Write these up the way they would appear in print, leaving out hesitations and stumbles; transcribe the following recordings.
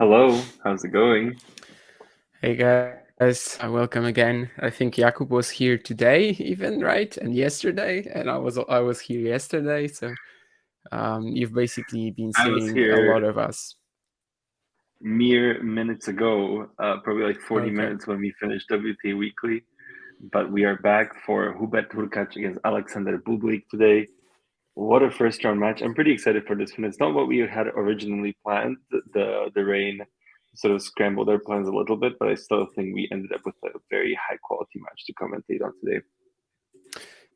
Hello, how's it going? Hey guys, welcome again. I think Jakub was here today, even right, and yesterday, and I was here yesterday. So you've basically been I was seeing a lot here of us. mere minutes ago, probably like 40 Okay. minutes when we finished WTA Weekly, but we are back for Hubert Hurkacz against Alexander Bublik today. What a first round match. I'm pretty excited for this one. It's not what we had originally planned. The rain sort of scrambled our plans a little bit, but I still think we ended up with a very high quality match to commentate on today.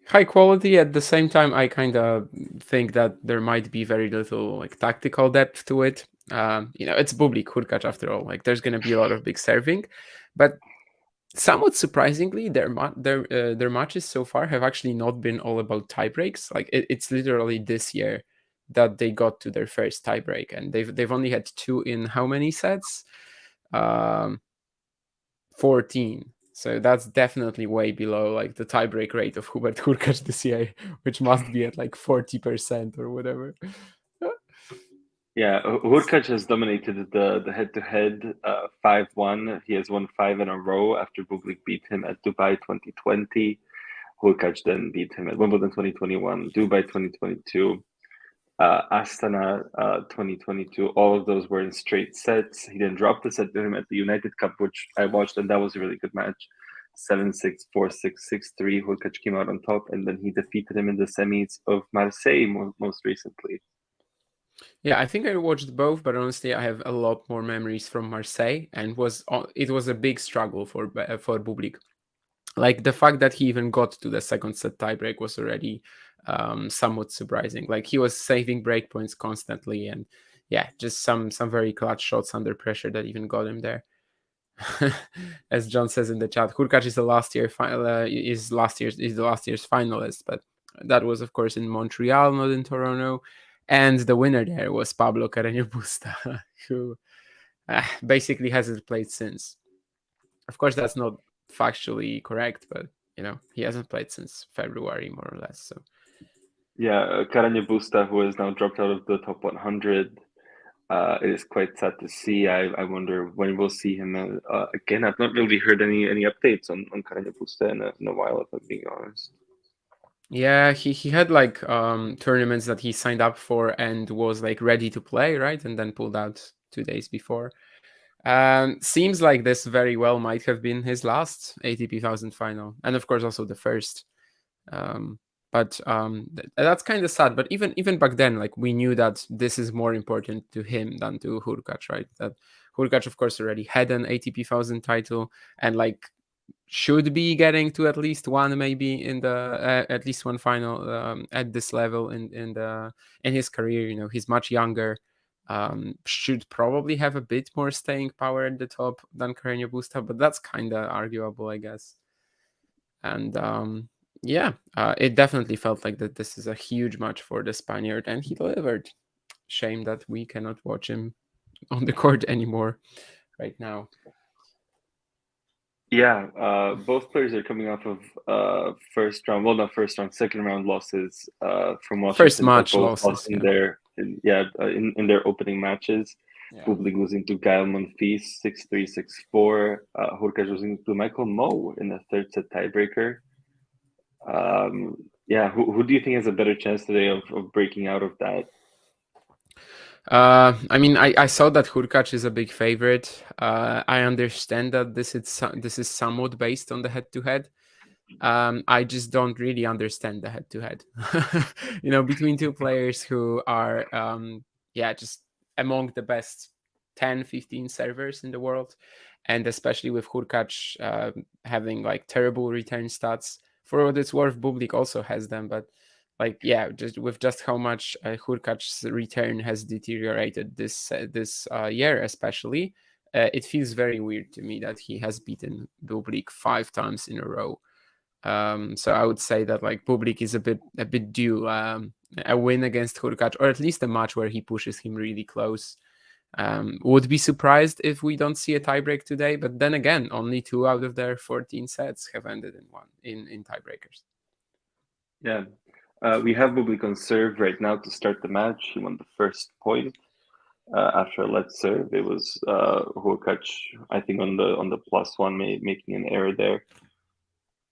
High quality. At the same time, I kind of think that there might be very little like tactical depth to it. It's Bublik Hurkacz after all. Like, there's gonna be a lot of big serving, but somewhat surprisingly, their matches so far have actually not been all about tiebreaks. Like it's literally this year that they got to their first tiebreak, and they've only had two in how many sets? Um, 14. So that's definitely way below like the tiebreak rate of Hubert Hurkacz this year, which must be at like 40% or whatever. Yeah, Hurkacz has dominated the head-to-head 5-1. He has won five in a row after Bublik beat him at Dubai 2020. Hurkacz then beat him at Wimbledon 2021, Dubai 2022, Astana 2022. All of those were in straight sets. He then dropped the set to him at the United Cup, which I watched, and that was a really good match. 7-6, 4-6, 6-3. Hurkacz came out on top, and then he defeated him in the semis of Marseille most recently. Yeah, I think I watched both, but honestly, I have a lot more memories from Marseille, and it was a big struggle for Bublik. Like the fact that he even got to the second set tiebreak was already somewhat surprising. Like he was saving breakpoints constantly, and yeah, just some very clutch shots under pressure that even got him there. As John says in the chat, Hurkacz is the last year's finalist, but that was of course in Montreal, not in Toronto, and the winner there was Pablo Carreño Busta, who basically hasn't played since. Of course, that's not factually correct, but he hasn't played since February, more or less. So Yeah, Carreño Busta, who has now dropped out of the top 100. It is quite sad to see. I wonder when we'll see him again. I've not really heard any updates on Carreño Busta in a while, if I'm being honest. yeah, he had like tournaments that he signed up for and was like ready to play, right, and then pulled out 2 days before. Seems like this very well might have been his last ATP 1000 final, and of course also the first. Um, but that's kind of sad. But even back then, like we knew that this is more important to him than to Hurkacz, right? That Hurkacz, of course, already had an ATP 1000 title, and like should be getting to at least one, maybe in the at least one final at this level in his career. He's much younger. Should probably have a bit more staying power at the top than Carreño Busta, but that's kind of arguable, I guess. And yeah, it definitely felt like that this is a huge match for the Spaniard, and he delivered. Shame that we cannot watch him on the court anymore right now. Yeah, both players are coming off of first round, well, not first round, second round losses from First Washington, but match both lost losses, in yeah. in their opening matches. Yeah. Bublik losing to Gael Monfils 6-3, 6-4. Hurkacz losing to Michael Moe in the third set tiebreaker. Yeah, who do you think has a better chance today of breaking out of that? I mean, I saw that Hurkacz is a big favorite. I understand that this is somewhat based on the head-to-head. I just don't really understand the head-to-head. Between two players who are, yeah, just among the best 10, 15 servers in the world, and especially with Hurkacz having like terrible return stats. For what it's worth, Bublik also has them, but like yeah, just how much Hurkacz's return has deteriorated this year, especially. It feels very weird to me that he has beaten Bublik 5 times in a row. So I would say that like Bublik is a bit due a win against Hurkacz, or at least a match where he pushes him really close. Would be surprised if we don't see a tiebreak today, but then again, only 2 out of their 14 sets have ended in tiebreakers. Yeah, we have Bublik on serve right now to start the match. He won the first point. after a let serve. It was Hurkacz, I think, on the +1, making an error there,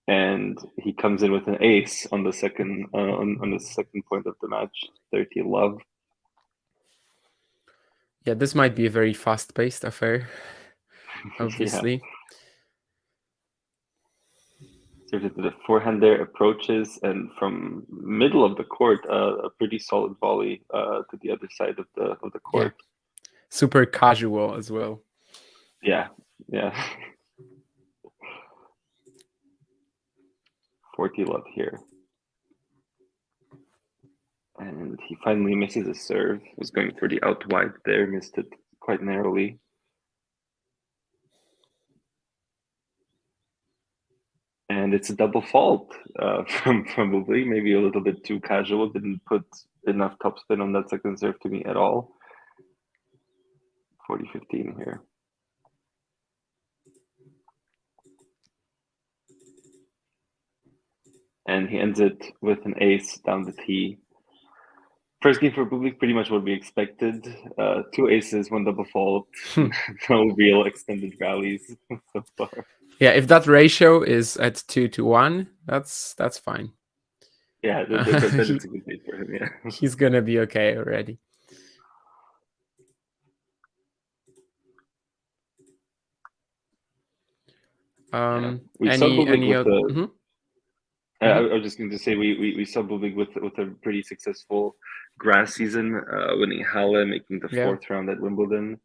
and he comes in with an ace on the second on the second point of the match, 30 love. Yeah, this might be a very fast-paced affair, obviously. Yeah. Serves into the forehand there, approaches, and from middle of the court, a pretty solid volley to the other side of the court. Yeah. Super casual as well. Yeah. 40 love here. And he finally misses a serve. Was going for the out wide there, missed it quite narrowly. And it's a double fault from Bublik, maybe a little bit too casual. Didn't put enough topspin on that second serve to me at all. 40-15 here. And he ends it with an ace down the tee. First game for Bublik, pretty much what we expected. 2 aces, 1 double fault. No real extended rallies so far. Yeah, if that ratio is at 2-1, that's fine. Yeah, then it's a good day for him. Yeah, he's gonna be okay already. we saw Bublik with the. I was just going to say we saw Bublik with a pretty successful grass season, winning Halle, making the 4th round at Wimbledon.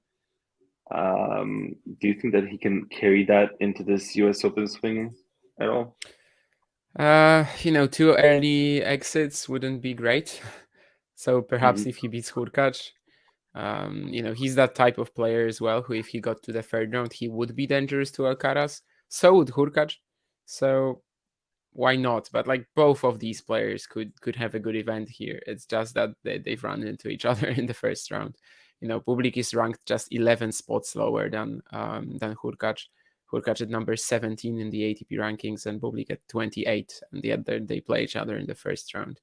Do you think that he can carry that into this US Open swing at all? 2 early exits wouldn't be great. So perhaps if he beats Hurkacz, he's that type of player as well, who if he got to the 3rd round, he would be dangerous to Alcaraz. So would Hurkacz. So why not? But like both of these players could have a good event here. It's just that they've run into each other in the 1st round. Bublik is ranked just 11 spots lower than Hurkacz. Hurkacz at number 17 in the ATP rankings and Bublik at 28, and yet they play each other in the 1st round.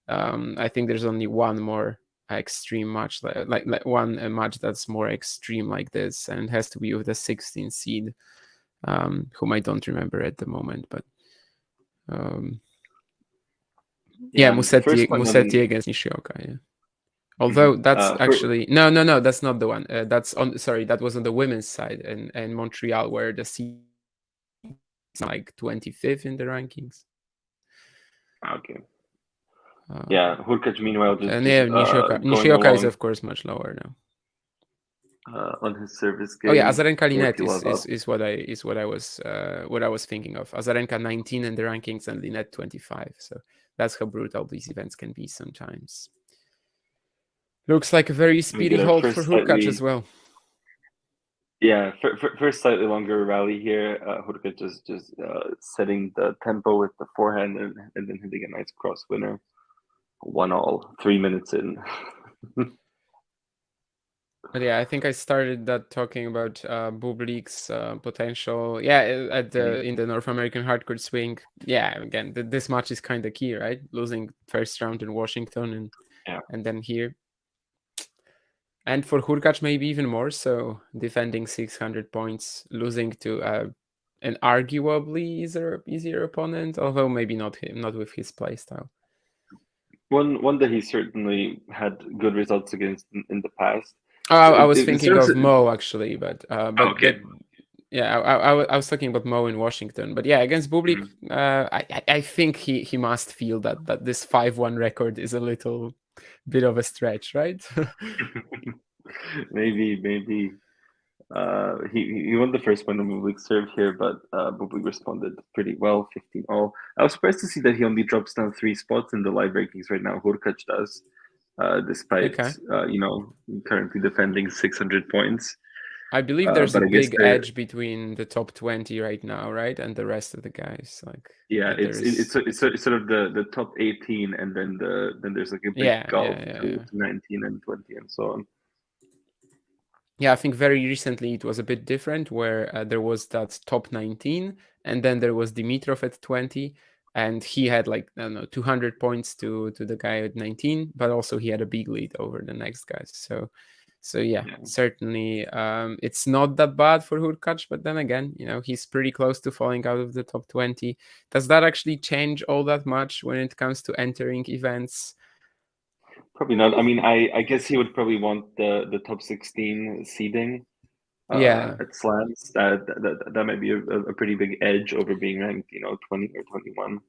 I think there's only one more extreme match, like one match that's more extreme like this, and it has to be with the 16th seed, whom I don't remember at the moment, but Musetti against Nishioka. Yeah. Although that's actually no, that's not the one. That was on the women's side in Montreal, where the seed is like 25th in the rankings. Okay. Hurkacz meanwhile just Nishioka is of course much lower now. On his service game. Oh yeah, Azarenka Linette is what I was thinking of. Azarenka 19 in the rankings and Linette 25. So that's how brutal these events can be sometimes. Looks like a very speedy hold for Hurkacz as well. Yeah, first slightly longer rally here. Hurkacz just setting the tempo with the forehand and then hitting a nice cross winner. 1-all, 3 minutes in. But yeah, I think I started that talking about Bublik's potential. Yeah, in the North American hardcourt swing. Yeah, again, this match is kind of key, right? Losing 1st round in Washington and then here. And for Hurkacz, maybe even more so, defending 600 points, losing to an arguably easier opponent, although maybe not with his play style. One that he certainly had good results against in the past. I was thinking of Mo actually, but okay. I was talking about Mo in Washington, but yeah, against Bublik, I think he must feel that this 5-1 record is a little bit of a stretch, right? maybe he won the first one on Bublik serve here, but Bublik responded pretty well, 15-all. I was surprised to see that he only drops down 3 spots in the live rankings right now. Hurkacz does, despite currently defending 600 points. I believe there's a big edge between the top 20 right now, right, and the rest of the guys. It's sort of the top 18, and then there's like a big gulf to 19 and 20 and so on. Yeah, I think very recently it was a bit different, where there was that top 19, and then there was Dimitrov at 20, and he had 200 points to the guy at 19, but also he had a big lead over the next guys. So So yeah, certainly it's not that bad for Hurkacz, but then again, he's pretty close to falling out of the top 20. Does that actually change all that much when it comes to entering events? Probably not. I mean, I guess he would probably want the top 16 seeding at slams. That might be a pretty big edge over being ranked, 20 or 21.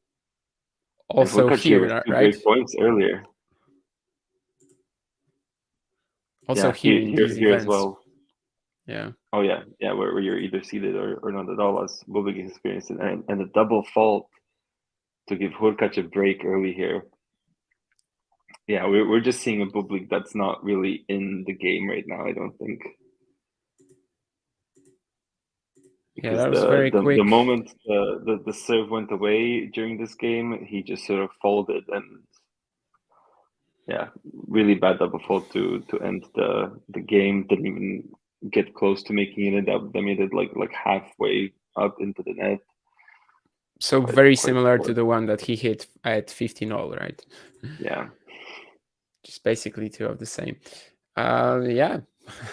Also and here, was 2 right? great points earlier. Also here in these events as well. Yeah. Oh yeah, where you're either seated or not at all, as Bublik experienced, and a double fault to give Hurkacz a break early here. Yeah, we're just seeing a Bublik that's not really in the game right now, I don't think. Because that was very quick. The moment the serve went away during this game, he just sort of folded, and really bad double fault to end the game. Didn't even get close to making it up. They made it like halfway up into the net. So very similar to the one that he hit at 15-0, right? Yeah. Just basically two of the same.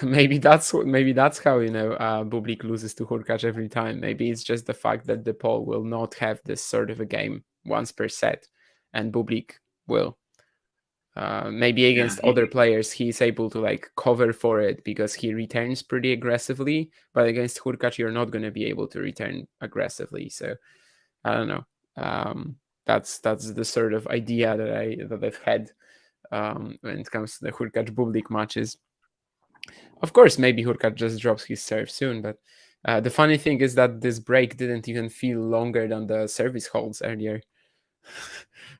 maybe that's how Bublik loses to Hurkacz every time. Maybe it's just the fact that the Pole will not have this sort of a game once per set, and Bublik will. Maybe against other players he's able to cover for it because he returns pretty aggressively, but against Hurkacz you're not going to be able to return aggressively. So I don't know. That's the sort of idea that I've had when it comes to the Hurkacz Bublik matches. Of course, maybe Hurkacz just drops his serve soon, but the funny thing is that this break didn't even feel longer than the service holds earlier.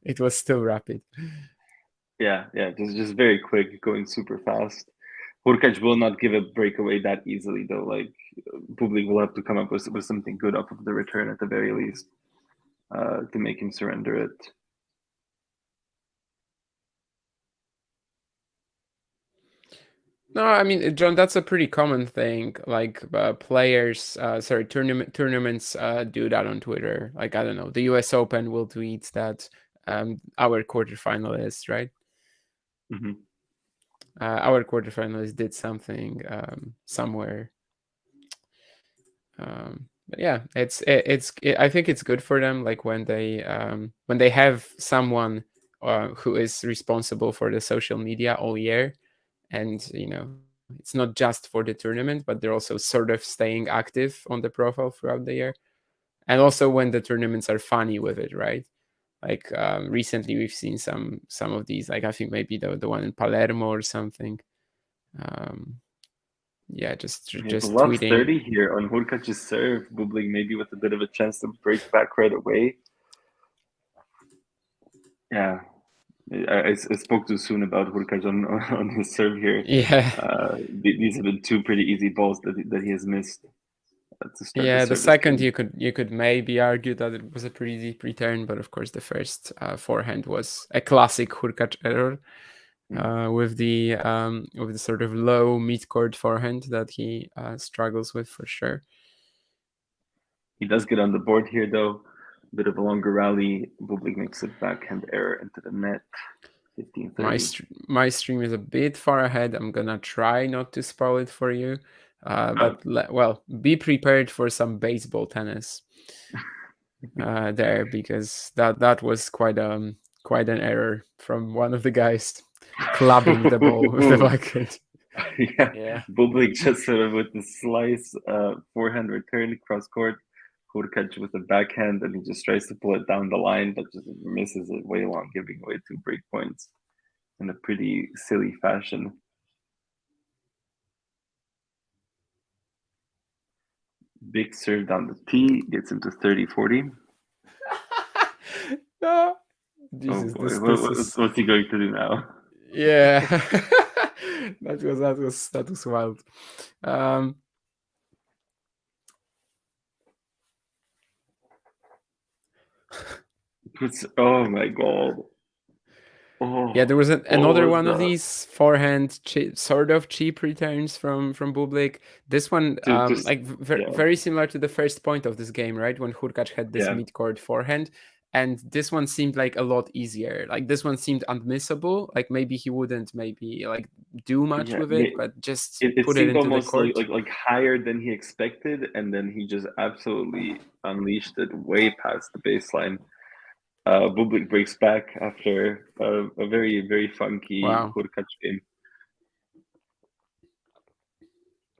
It was still rapid. Yeah, just very quick, going super fast. Hurkacz will not give a breakaway that easily, though. Like Bublik will have to come up with something good off of the return at the very least to make him surrender it. No, I mean, John, that's a pretty common thing. Like tournaments do that on Twitter. Like, I don't know, the US Open will tweet that our quarterfinalists, right? Mm-hmm. Our quarterfinalists did something somewhere. But yeah, I think it's good for them. Like when they have someone who is responsible for the social media all year, and it's not just for the tournament, but they're also sort of staying active on the profile throughout the year, and also when the tournaments are funny with it, right? Like recently we've seen some of these, like I think maybe the one in Palermo or something. Just tweeting. 30 here on Hurkacz's serve. Bublik maybe with a bit of a chance to break back right away. Yeah, I spoke too soon about Hurkacz on his serve here. Yeah, these have been two pretty easy balls that he has missed. The second you could maybe argue that it was a pretty deep return, but of course the first forehand was a classic Hurkacz error with the sort of low mid-court forehand that he struggles with for sure. He does get on the board here though. A bit of a longer rally. Bublik makes a backhand error into the net. 15-30. My stream is a bit far ahead. I'm gonna try not to spoil it for you. But be prepared for some baseball tennis there, because that was quite an error from one of the guys clubbing the ball with the backhand. Yeah. Bublik just sort of with the slice forehand return cross court. Hurkacz with the backhand, and he just tries to pull it down the line, but just misses it way long, giving away 2 break points in a pretty silly fashion. Big serve down the tee, gets into 30-40. No. What's he going to do now? Yeah. that was wild. Oh my god. Oh, yeah, there was another one of these forehand sort of cheap returns from Bublik. This one, very similar to the first point of this game, right? When Hurkacz had this mid-court forehand, and this one seemed like a lot easier. Like this one seemed unmissable. Like maybe he wouldn't maybe like do much Yeah, with it, but just it put it seemed into the almost court. like higher than he expected, and then he just absolutely unleashed it way past the baseline. Bublik breaks back after a very, very funky Wow. Hurkacz game.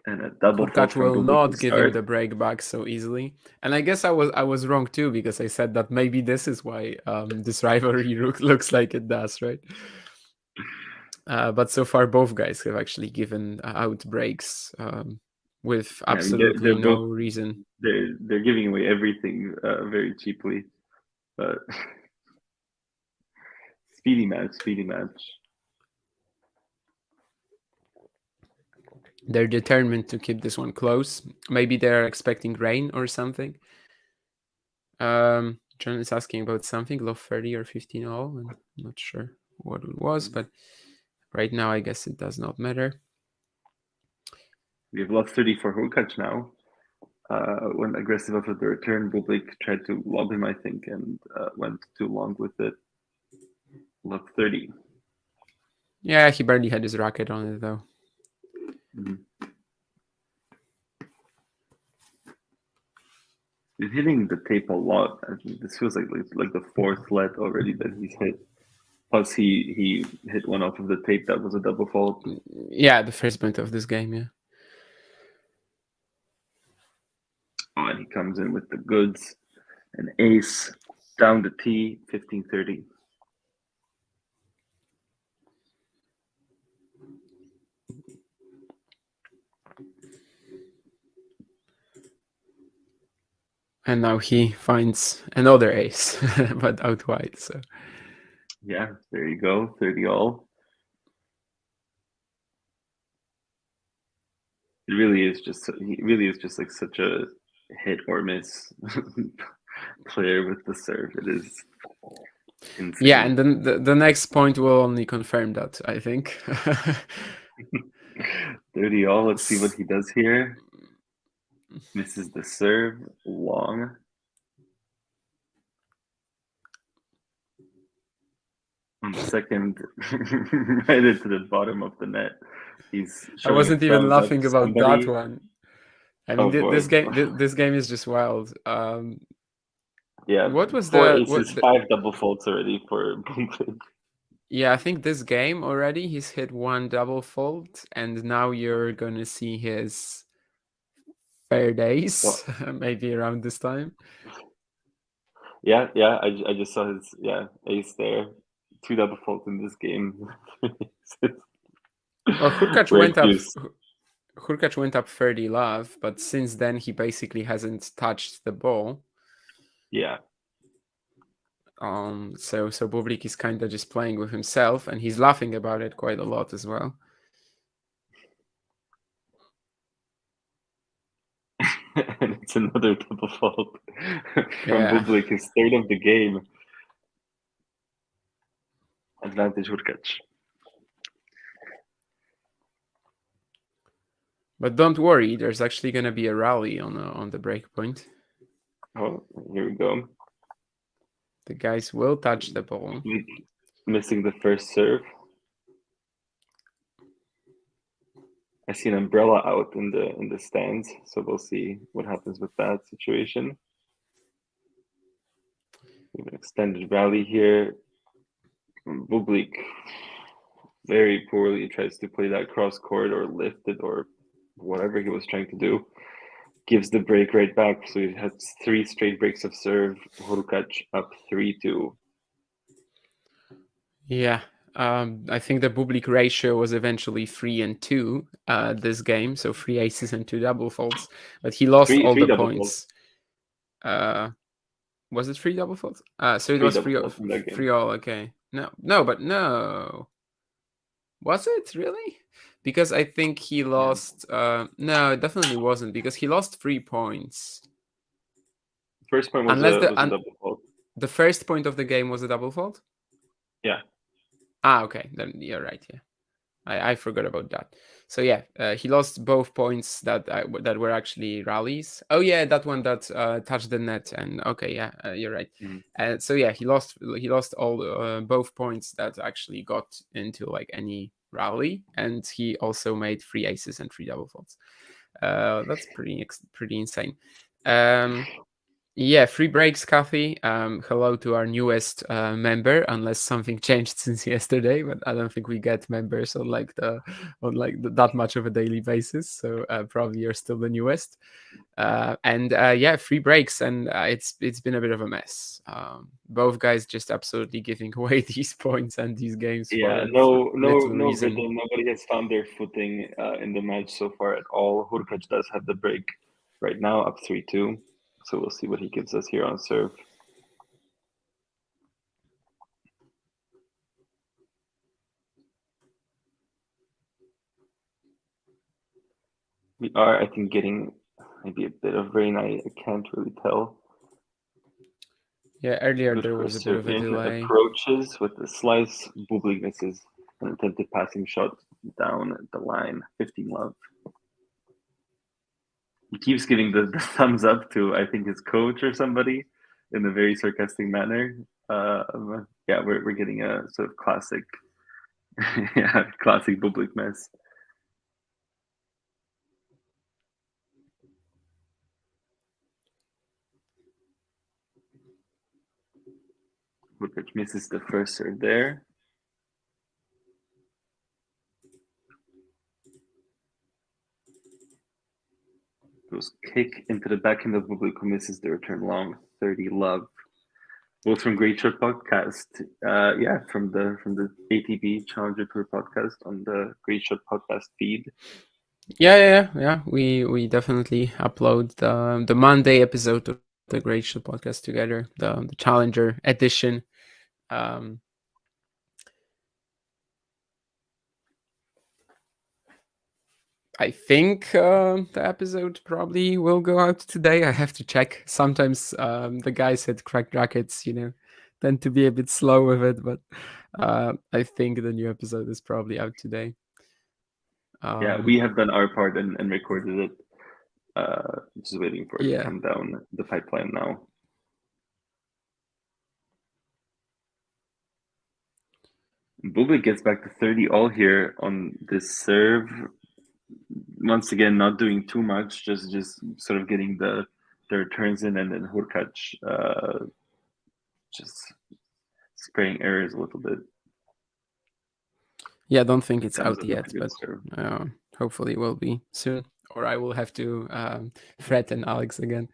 And a double fault Hurkacz from will Bublik to not give him start. the break back so easily. And I guess I was wrong too, because I said that maybe this is why this rivalry looks like it does, right? But so far, both guys have actually given out breaks with absolutely they're no both reason. they're giving away everything very cheaply. But speedy match. They're determined to keep this one close. Maybe they're expecting rain or something. John is asking about something, love 30 or 15 all. I'm not sure what it was, but right now I guess it does not matter. We have lost 30 for Hurkacz now. Went aggressive after the return. Bublik tried to lob him, I think, and went too long with it. Lost 30. Yeah, he barely had his racket on it though. He's hitting the tape a lot. I think this feels like the fourth lead already that he's hit. Plus, he hit one off of the tape that was a double fault. Yeah, the first point of this game, yeah. Oh, and he comes in with the goods. An ace down the tee, 15-30. And now he finds another ace, but out wide. So yeah, there you go, 30 all. He really is just like such a hit or miss player with the serve. It is insane. Yeah, and then the next point will only confirm that, I think. 30 all. Let's see what he does here. Misses the serve long. On the second, right into the bottom of the net. I wasn't even laughing about somebody. that one. I mean, this game is just wild. Yeah, what was four aces, 5 double faults already for Bublik. Yeah, I think this game already he's hit 1 double fault, and now you're gonna see his fair days, maybe around this time. Yeah, I just saw his ace there. 2 double faults in this game. Well, Hurkacz went up 30 love, but since then he basically hasn't touched the ball. Yeah. So Bublik is kind of just playing with himself, and he's laughing about it quite a lot as well. And it's another double fault from Bublik, his third of the game. Advantage Hurkacz. But don't worry, there's actually going to be a rally on the break point. Oh, here we go. The guys will touch the ball. Missing the first serve. I see an umbrella out in the stands, so we'll see what happens with that situation. We have an extended rally here. Bublik very poorly tries to play that cross court or lift it or whatever he was trying to do. Gives the break right back, so he has 3 straight breaks of serve. Hurkacz up 3-2. Yeah, I think the Bublik ratio was eventually 3-2 this game, so 3 aces and 2 double faults. But he lost all the points. Was it 3 double faults? So it was 3 all. Okay, no. Was it really? Because I think he lost. No, it definitely wasn't, because he lost 3 points. First point was a double fault. The first point of the game was a double fault? Yeah. Okay, then you're right. Yeah, I forgot about that. So yeah, he lost both points that were actually rallies. Oh yeah, that one that touched the net. And okay, yeah, you're right. So yeah, he lost all both points that actually got into like any rally, and he also made 3 aces and 3 double faults. That's pretty insane. Yeah, free breaks, Kathy. Hello to our newest member, unless something changed since yesterday. But I don't think we get members on that much of a daily basis. So probably you're still the newest. And yeah, free breaks, and it's been a bit of a mess. Both guys just absolutely giving away these points and these games Yeah, for little no reason. rhythm. Nobody has found their footing in the match so far at all. Hurkacz does have the break right now, up 3-2. So we'll see what he gives us here on serve. We are, I think, getting maybe a bit of rain. I can't really tell. Yeah, earlier Good there for was a bit of a serve-in. delay. Approaches with the slice. Bublik misses an attempted passing shot down the line. 15 love. He keeps giving the thumbs up to, I think, his coach or somebody in a very sarcastic manner. Yeah, we're getting a sort of classic, yeah, classic Bublik mess. Hurkacz misses the first serve there. Goes kick into the backhand of Bublik, who misses the return long. 30 love. Both from Great Shot Podcast. Yeah, from the ATP Challenger Tour podcast on the Great Shot Podcast feed. Yeah. We definitely upload the Monday episode of the Great Show podcast together, the Challenger edition. I think the episode probably will go out today. I have to check. Sometimes the guys at Cracked Rackets, tend to be a bit slow with it, but I think the new episode is probably out today. Yeah, we have done our part and recorded it. Just waiting for it to come down the pipeline now. Bublik gets back to 30 all here on this serve. Once again, not doing too much, just sort of getting the returns in, and then Hurkacz just spraying errors a little bit. Yeah, I don't think it's out yet, but hopefully it will be soon. Or I will have to threaten Alex again.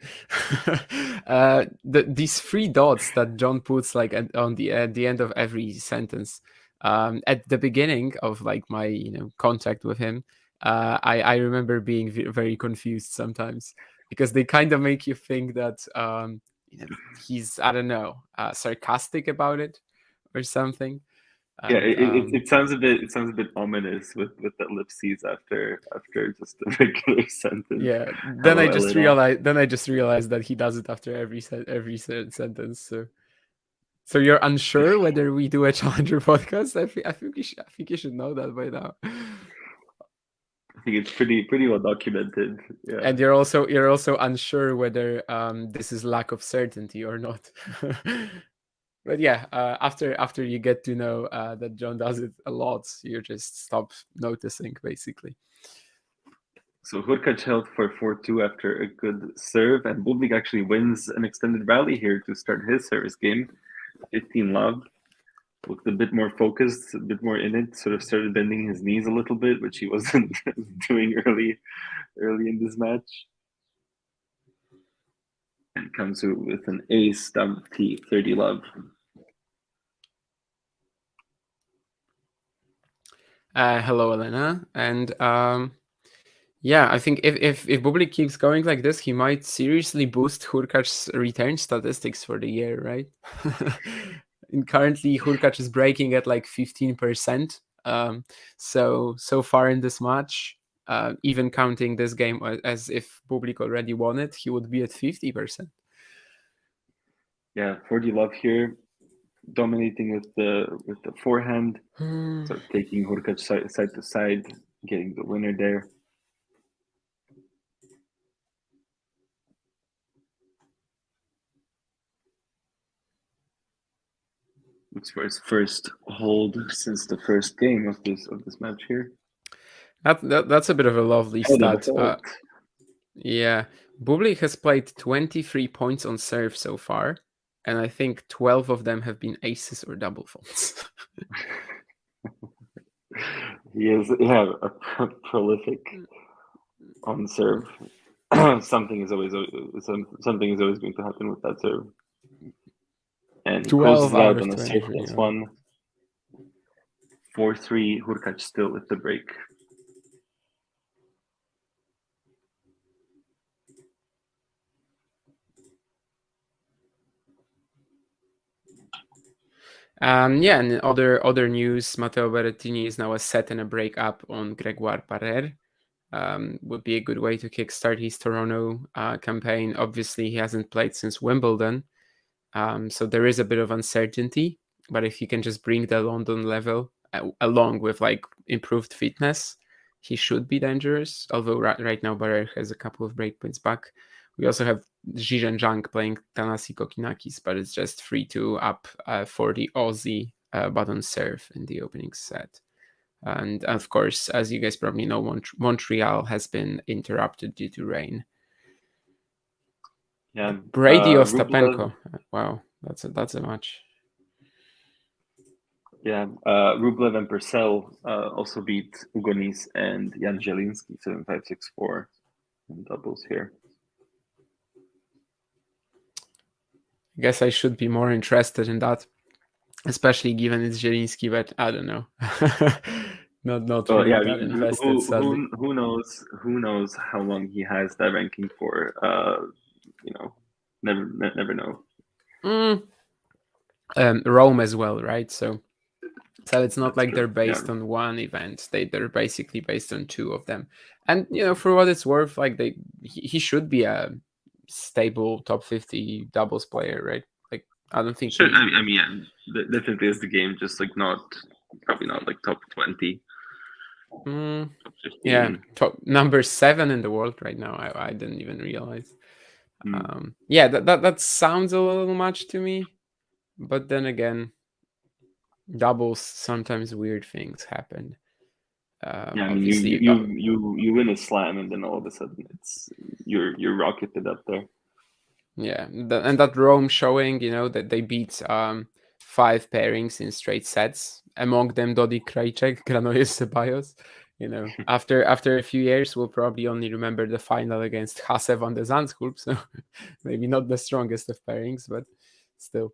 These 3 dots that John puts like at the end of every sentence. At the beginning of like my contact with him, I remember being very confused sometimes, because they kind of make you think that he's, I don't know, sarcastic about it or something. Yeah, And, it sounds a bit ominous with the ellipses after just a regular sentence. Yeah. Then I just realized that he does it after every sentence. So you're unsure whether we do a Challenger podcast? I think you should know that by now. I think it's pretty well documented. Yeah. And you're also unsure whether this is lack of certainty or not. But yeah, after you get to know that John does it a lot, you just stop noticing, basically. So Hurkacz held for 4-2 after a good serve, and Bublik actually wins an extended rally here to start his service game. 15 love. Looked a bit more focused, a bit more in it, sort of started bending his knees a little bit, which he wasn't doing early in this match. And comes with an ace down T, 30 love. Hello, Elena. And yeah, I think if Bublik keeps going like this, he might seriously boost Hurkacz's return statistics for the year, right? And currently, Hurkacz is breaking at like 15%. So far in this match, even counting this game as if Bublik already won it, he would be at 50%. Yeah, 40 love here, dominating with the forehand, sort of taking Hurkacz side to side. getting the winner there. Looks for his first hold since the first game of this match here. That's a bit of a lovely Oh, the stat. Yeah, Bublik has played 23 points on serve so far, and I think 12 of them have been aces or double faults. He is a prolific on serve. Something is always going to happen with that serve. And he closes 12 it out out of on a serve 23. Yeah. +1. 4-3, Hurkacz still with the break. Yeah, and other news, Matteo Berrettini is now a set and a break up on Grégoire Barrère. Would be a good way to kickstart his Toronto campaign. Obviously, he hasn't played since Wimbledon, so there is a bit of uncertainty. But if he can just bring the London level along with like improved fitness, he should be dangerous. Although right now Barrère has a couple of breakpoints back. We also have Zhizhen Zhang playing Thanasi Kokinakis, but it's just 3-2 up for the Aussie button serve in the opening set. And of course, as you guys probably know, Montreal has been interrupted due to rain. Yeah, Brady Rublev. Ostapenko. Wow, that's a match. Yeah, Rublev and Purcell also beat Ugonis and Jan Zielinski 7-5-6-4 in doubles here. I guess I should be more interested in that, especially given it's Zielinski, but I don't know. not Well, really yeah, I that mean, invested, sadly. who knows how long he has that ranking for? Never know. Rome as well, right? So it's not That's like true. they're based on one event. They're basically based on two of them. And for what it's worth, like he should be a stable top 50 doubles player, right? Like I don't think Sure. I mean, yeah, definitely is the game, just like probably not like top 20, top 15. Yeah, top number 7 in the world right now. I didn't even realize. Yeah, that sounds a little much to me, but then again, doubles sometimes weird things happen. Yeah, I mean, Obviously, you win a slam, and then all of a sudden you're rocketed up there. yeah, and that Rome showing, that they beat 5 pairings in straight sets. Among them, Dodi Krajicek, Granollers Ceballos. After a few years, we'll probably only remember the final against Hasse van de Zandschulp. So maybe not the strongest of pairings, but still.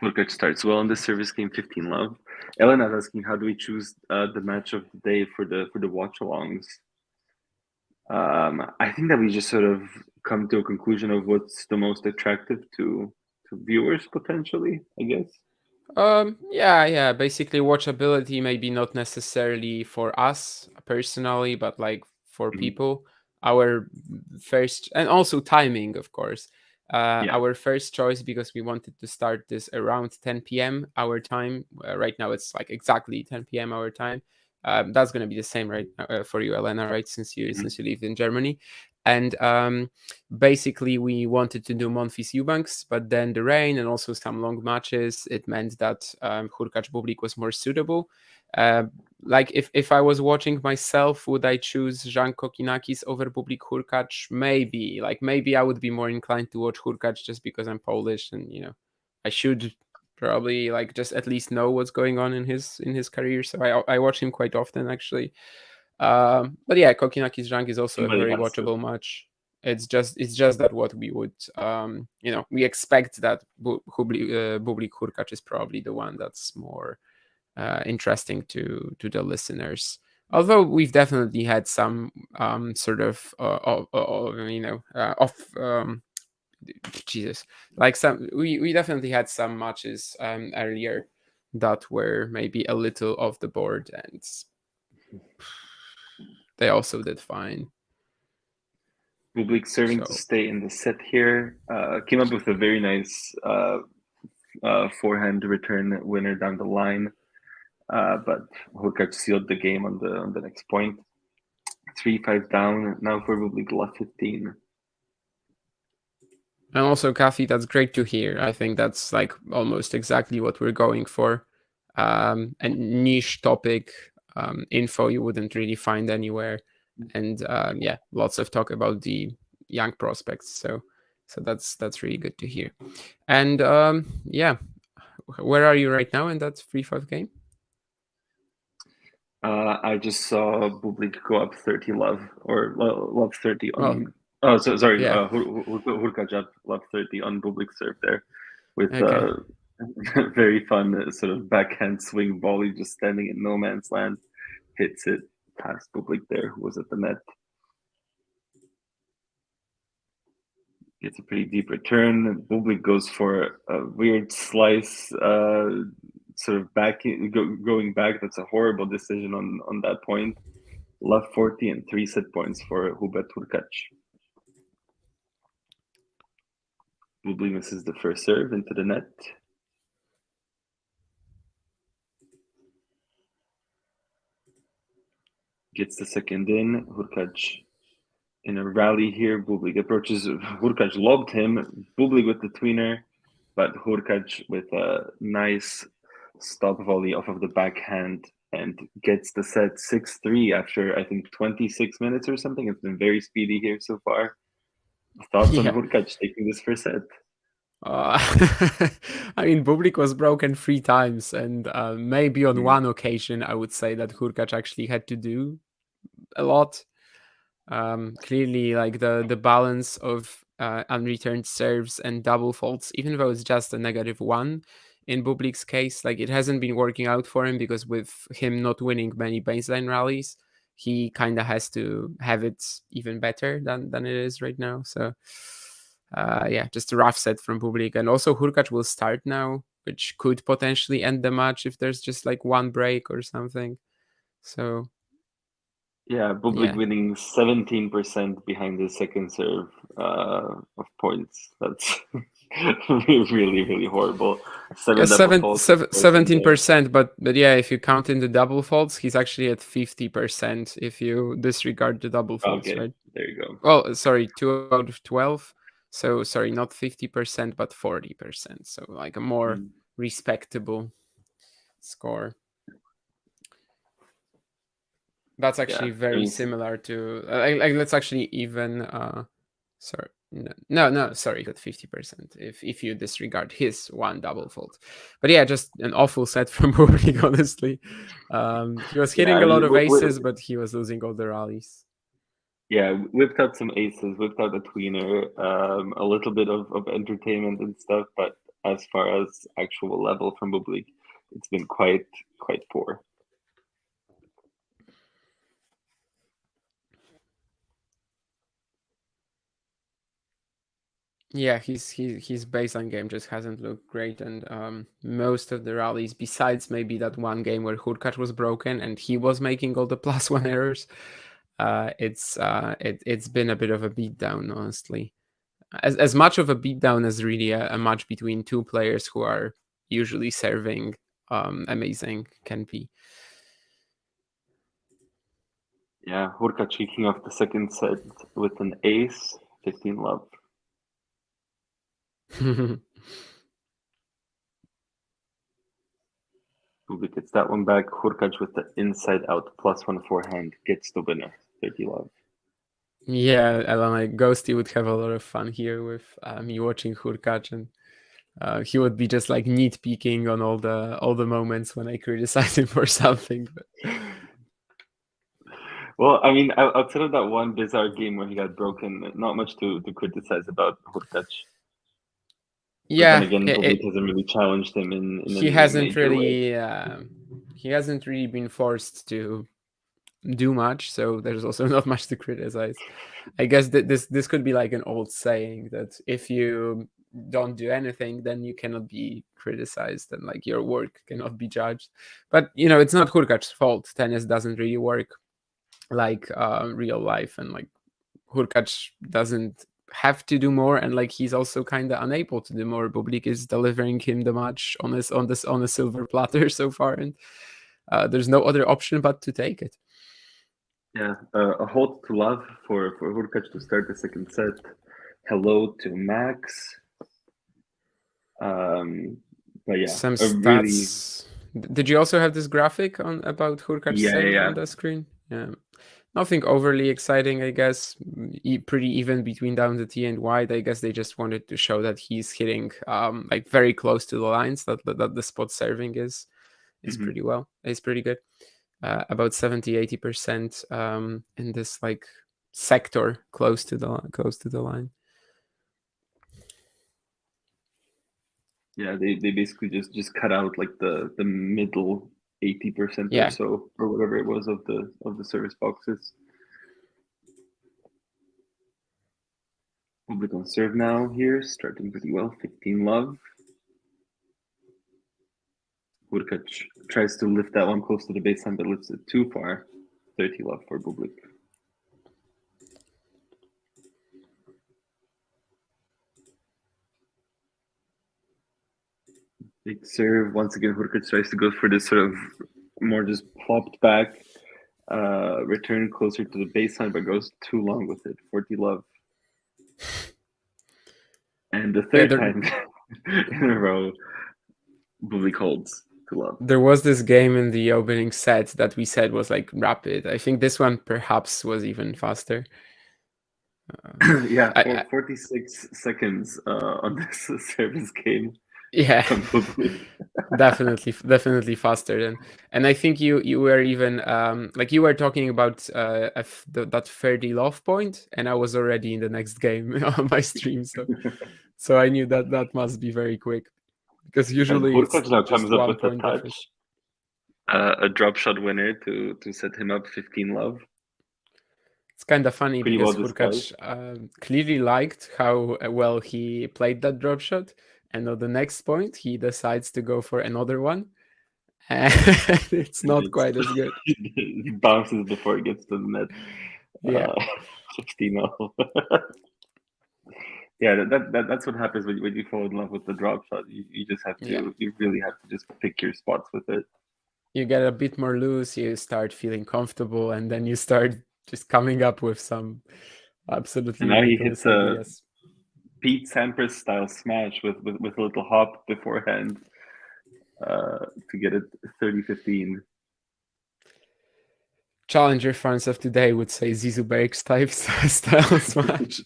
Hurkacz starts well in the service game, 15-love. Elena's asking, how do we choose the match of the day for the watch-alongs? I think that we just sort of come to a conclusion of what's the most attractive to viewers potentially, I guess. Yeah. Basically, watchability maybe not necessarily for us personally, but like for people. Our first, and also timing, of course. Yeah. Our first choice, because we wanted to start this around 10 p.m. our time. Right now, it's like exactly 10 p.m. our time. That's going to be the same, right, for you, Elena, right? Since you live in Germany. And basically, we wanted to do Monfils Eubanks, but then the rain and also some long matches, it meant that Hurkacz Bublik was more suitable. Like if I was watching myself, would I choose Jan Kokinakis over Bublik Hurkacz? Maybe I would be more inclined to watch Hurkacz just because I'm Polish and I should probably like just at least know what's going on in his career. So I watch him quite often actually. But yeah, Kokinakis Zhang is also a very watchable match. It's just that what we would we expect that Bublik Hurkacz is probably the one that's more interesting to the listeners. Although we've definitely had some sort of Jesus, like some we definitely had some matches earlier that were maybe a little off the board, and they also did fine. Bublik serving to stay in the set here. Came up with a very nice forehand return winner down the line. but Hurkacz sealed the game on the next point. 3-5 down now for Bublik, love 15. And also, Kathy, that's great to hear. I think that's like almost exactly what we're going for. A niche topic, info you wouldn't really find anywhere, and yeah, lots of talk about the young prospects. So that's really good to hear. And yeah, where are you right now in that 3-5 game? I just saw Bublik go up 30 love, or love 30 on. Well, oh, so sorry, yeah. Hurkacz up love 30 on Bublik serve there, with Okay. very fun sort of backhand swing volley, just standing in no man's land, hits it past Bublik there, who was at the net. Gets a pretty deep return. Bublik goes for a weird slice, sort of going back. That's a horrible decision on that point. Love 40 and 3 set points for Hubert Hurkacz. Bublik misses the first serve into the net. Gets the second in. Hurkacz in a rally here. Bublik approaches. Hurkacz lobbed him. Bublik with the tweener, but Hurkacz with a nice stop volley off of the backhand and gets the set 6-3 after I think 26 minutes or something. It's been very speedy here so far. Thoughts on Hurkacz taking this first set? I mean, Bublik was broken 3 times, and maybe on one occasion I would say that Hurkacz actually had to do a lot. Clearly, like the balance of unreturned serves and double faults, even though it's just a -1 in Bublik's case, like it hasn't been working out for him, because with him not winning many baseline rallies, he kind of has to have it even better than it is right now. So yeah, just a rough set from Bublik. And also Hurkacz will start now, which could potentially end the match if there's just like one break or something. So yeah, Bublik winning 17% behind the second serve of points. That's really, really horrible. 17%, but yeah, if you count in the double faults, he's actually at 50% if you disregard the double faults, okay, right? there you go. Well, sorry, 2 out of 12. So sorry, not 50%, but 40%. So like a more respectable score. That's actually very similar to like let's actually even sorry. No, sorry, at 50% if you disregard his one double fault. But yeah, just an awful set from Bublik, honestly. He was hitting a lot of aces, but he was losing all the rallies. Yeah, whipped out some aces, whipped out a tweener, a little bit of entertainment and stuff, but as far as actual level from Bublik, it's been quite poor. Yeah, his baseline game just hasn't looked great, and most of the rallies, besides maybe that one game where Hurkacz was broken and he was making all the +1 errors, it's been a bit of a beatdown, honestly. As much of a beatdown as really a match between two players who are usually serving amazing can be. Yeah, Hurkacz kicking off the second set with an ace, 15 love. Bublik gets that one back. Hurkacz with the inside out +1 forehand gets the winner, 30 love. Yeah, Elena Ghosty would have a lot of fun here with me watching Hurkacz, and he would be just like nitpicking on all the moments when I criticize him for something. But... Well, I mean, outside of that one bizarre game where he got broken, not much to criticize about Hurkacz. Yeah, but then again, Bublik hasn't really challenged him in he hasn't really he hasn't really been forced to do much, so there's also not much to criticize. I guess that this could be like an old saying that if you don't do anything, then you cannot be criticized, and like your work cannot be judged. But you know, it's not Hurkacz's fault. Tennis doesn't really work like real life, and like Hurkacz doesn't have to do more, and like he's also kind of unable to do more. Bublik is delivering him the match on a silver platter so far, and there's no other option but to take it. Yeah, a hold to love for Hurkacz to start the second set. Hello to Max. But yeah, Some a really stats. Did you also have this graphic on about Hurkacz save on the screen? Yeah. Nothing overly exciting, I guess. Pretty even between down the T and wide. I guess they just wanted to show that he's hitting like very close to the lines. That the spot serving is pretty well. It's pretty good. About 70-80% in this like sector close to the line. Yeah, they basically just cut out like the middle 80% Yeah. or so, or whatever it was of the service boxes. Bublik on serve now here, starting pretty well. 15 love. Hurkacz tries to lift that one close to the baseline, but lifts it too far. 30 love for Bublik. Big serve. Once again, Hurkacz tries to go for this sort of more just plopped back return closer to the baseline, but goes too long with it. 40 love. And the third time in a row, Bublik holds to love. There was this game in the opening set that we said was like rapid. I think this one perhaps was even faster. Yeah, 46 seconds on this service game. Yeah, definitely faster than. And I think you were even like you were talking about that 30 love point, and I was already in the next game on my stream, so I knew that must be very quick, because usually it's now just comes up 1 with point a touch, a drop shot winner to set him up 15 love. It's kind of funny because Hurkacz clearly liked how well he played that drop shot, and on the next point he decides to go for another one, and it's not quite as good. He bounces before it gets to the net. Yeah, 15-0. Yeah, that's what happens when you fall in love with the drop shot. You just have to, you really have to just pick your spots with it. You get a bit more loose, you start feeling comfortable, and then you start just coming up with some absolutely ridiculous ideas. Pete Sampras style smash with a little hop beforehand to get it 30-15. Challenger fans of today would say Zizou Berg's type style smash.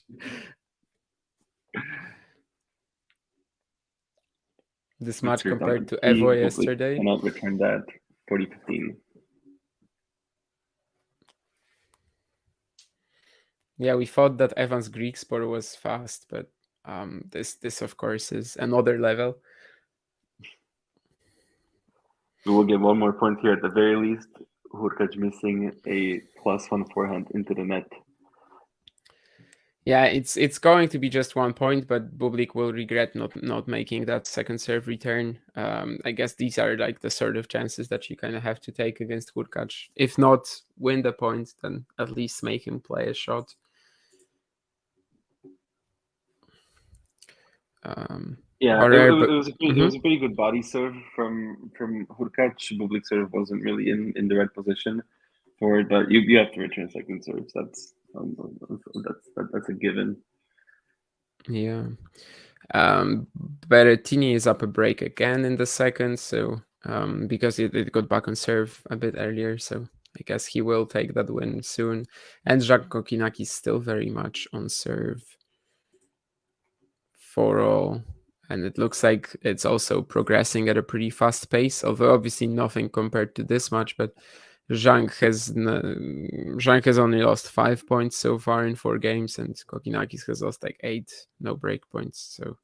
This match compared to Evo yesterday. Cannot return that. 40-15. Yeah, we thought that Evan's Greek sport was fast, but this of course is another level. We will get one more point here at the very least. Hurkacz missing a +1 forehand into the net. Yeah, it's going to be just 1 point, but Bublik will regret not making that second serve return. I guess these are like the sort of chances that you kind of have to take against Hurkacz. If not win the point, then at least make him play a shot. Yeah, it was a pretty good body serve from Hurkacz. Bublik serve wasn't really in the right position for it, but you have to return second serves. That's a given. Yeah. Berrettini is up a break again in the second, so because it got back on serve a bit earlier, so I guess he will take that win soon. And Jacques Kokinakis still very much on serve. 4-0, and it looks like it's also progressing at a pretty fast pace, although obviously nothing compared to this match, but Zhang has only lost 5 points so far in 4 games, and Kokinakis has lost like 8, no break points, so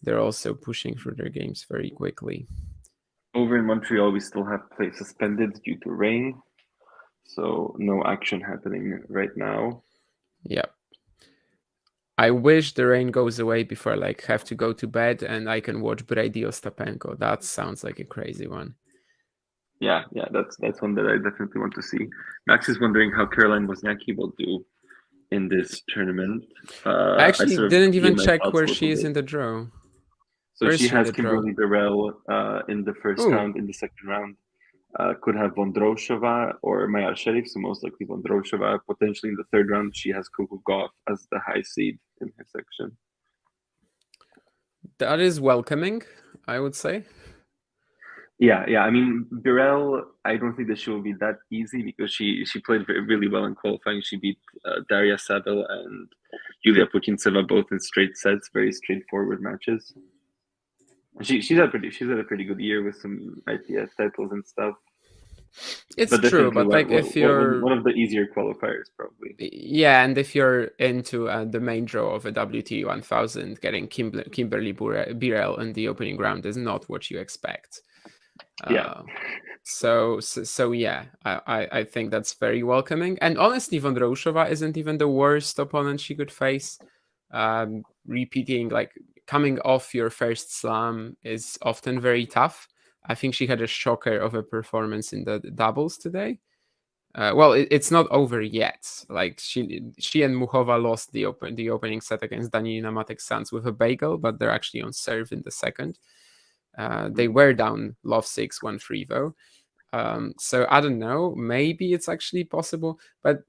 they're also pushing through their games very quickly. Over in Montreal, we still have play suspended due to rain, so no action happening right now. Yeah. I wish the rain goes away before I have to go to bed and I can watch Brady Ostapenko. That sounds like a crazy one. Yeah, that's one that I definitely want to see. Max is wondering how Caroline Wozniacki will do in this tournament. I actually didn't even check where she is in the draw. So she has Kimberly Burrell in the first round, in the second round. could have Vondrousova or Maya Sherif, so most likely Vondrousova. Potentially in the third round, she has Kukugov as the high seed in her section. That is welcoming, I would say. Yeah. I mean, Birel, I don't think that she will be that easy because she played really well in qualifying. She beat Daria Savil and Yulia Putintseva both in straight sets, very straightforward matches. She's had a pretty good year with some ITF titles and stuff. It's But true, definitely but like if you're one of the easier qualifiers, probably. yeah, and if you're into the main draw of a WT 1000, getting Kimberly Birel in the opening round is not what you expect. Yeah. So yeah, I think that's very welcoming. And honestly, Vondrousova isn't even the worst opponent she could face. Repeating, like coming off your first slam is often very tough. I think she had a shocker of a performance in the doubles today. Well, it's not over yet. Like she and Muchova lost the opening set against Danilina Matek-Sanz with a bagel, but they're actually on serve in the second. They were down love 6-1-3 though. So I don't know. Maybe it's actually possible, but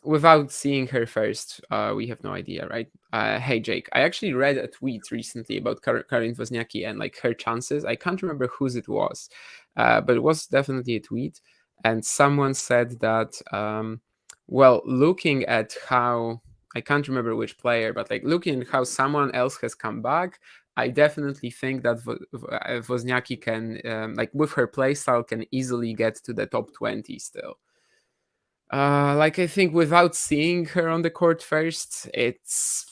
without seeing her first, we have no idea, right? Hey Jake, I actually read a tweet recently about Karin Wozniacki and like her chances. I can't remember whose it was, but it was definitely a tweet, and someone said that, well, looking at how I can't remember which player, but like looking at how someone else has come back, I definitely think that Wozniacki can, like with her playstyle, can easily get to the top 20 still. Like I think without seeing her on the court first, it's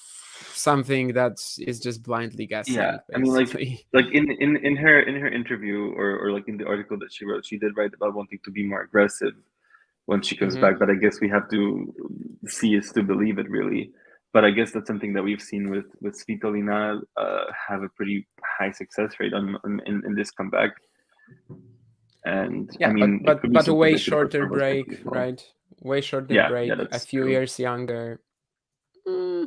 something that is just blindly guessing. Yeah, I mean, Basically, like in her interview or like in the article that she wrote, she did write about wanting to be more aggressive when she comes back. But I guess we have to see is to believe it, really. But I guess that's something that we've seen with Svitolina have a pretty high success rate in this comeback. And yeah, I mean, it could be but a something way that could work shorter for Wozniacki break, as well. right? Way shorter Yeah, break, a that's few true. years younger. Yeah.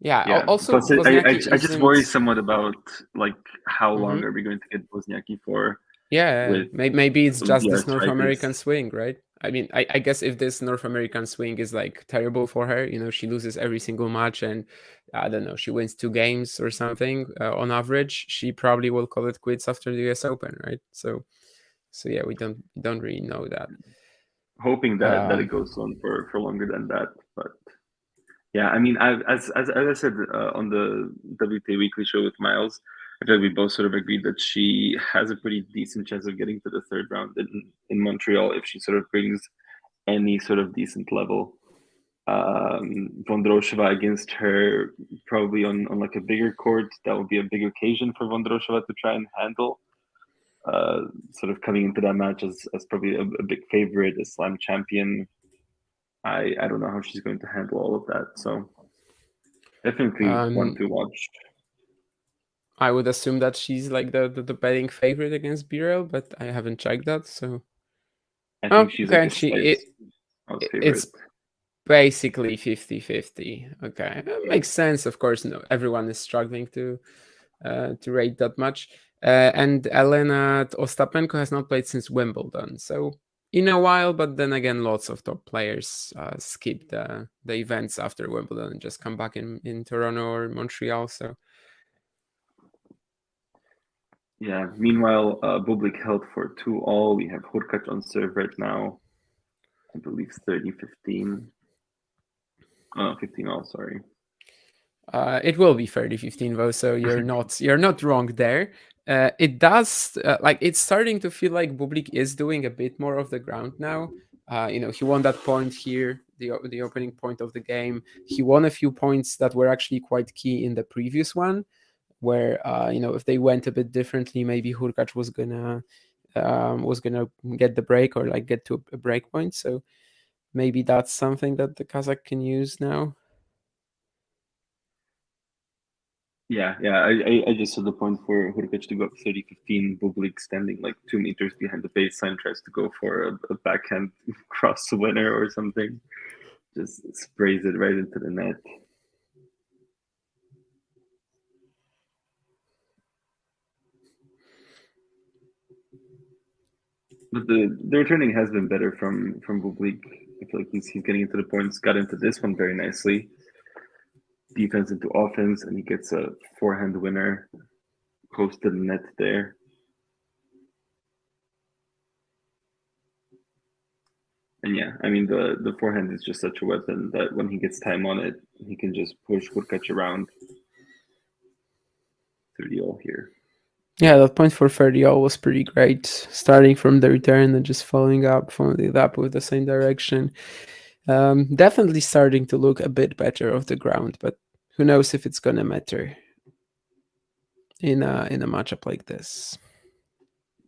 Yeah. Also, Plus, Wozniacki I just worry isn't. somewhat about like how long are we going to get Wozniacki for Yeah, with maybe it's just the this North arthritis. American swing, right? I mean, I guess if this North American swing is like terrible for her, she loses every single match, and I don't know, she wins 2 games or something on average, she probably will call it quits after the US Open, right? So yeah, we don't really know that. Hoping that it goes on for longer than that, but yeah, I mean, as I said on the WTA Weekly show with Miles, I feel like we both sort of agreed that she has a pretty decent chance of getting to the third round in Montreal if she sort of brings any sort of decent level. Vondrousova against her, probably on like a bigger court, that would be a big occasion for Vondrousova to try and handle. Sort of coming into that match as probably a big favorite, a slam champion. I don't know how she's going to handle all of that. So definitely one to watch. I would assume that she's like the betting favorite against Birel, but I haven't checked that. So I think she's like okay, a slight odds favorite. it's basically 50-50. Okay, that makes sense. Of course, no, everyone is struggling to rate that much. And Elena Ostapenko has not played since Wimbledon, so in a while. But then again, lots of top players skip the events after Wimbledon and just come back in Toronto or Montreal. So Yeah. Meanwhile, Bublik held for 2-all. We have Hurkacz on serve right now. I believe 30-15. Oh, 15-all. Sorry. it will be 30-15 though, so you're not wrong there. It does like it's starting to feel like Bublik is doing a bit more of the ground now. He won that point here, the opening point of the game. He won a few points that were actually quite key in the previous one, where if they went a bit differently, maybe Hurkacz was gonna get the break or like get to a break point. So maybe that's something that the Kazakh can use now. Yeah. I just saw the point for Hurkacz to go up 30-15. Bublik standing like 2 meters behind the baseline tries to go for a backhand cross winner or something. Just sprays it right into the net. But the returning has been better from Bublik. I feel like he's getting into the points. Got into this one very nicely. Defense into offense, and he gets a forehand winner close to the net there. And yeah, I mean the forehand is just such a weapon that when he gets time on it, he can just push Hurkacz around. 30-all here. Yeah, that point for 30-all was pretty great. Starting from the return and just following it up with the same direction. Definitely starting to look a bit better off the ground, but who knows if it's gonna matter in a matchup like this.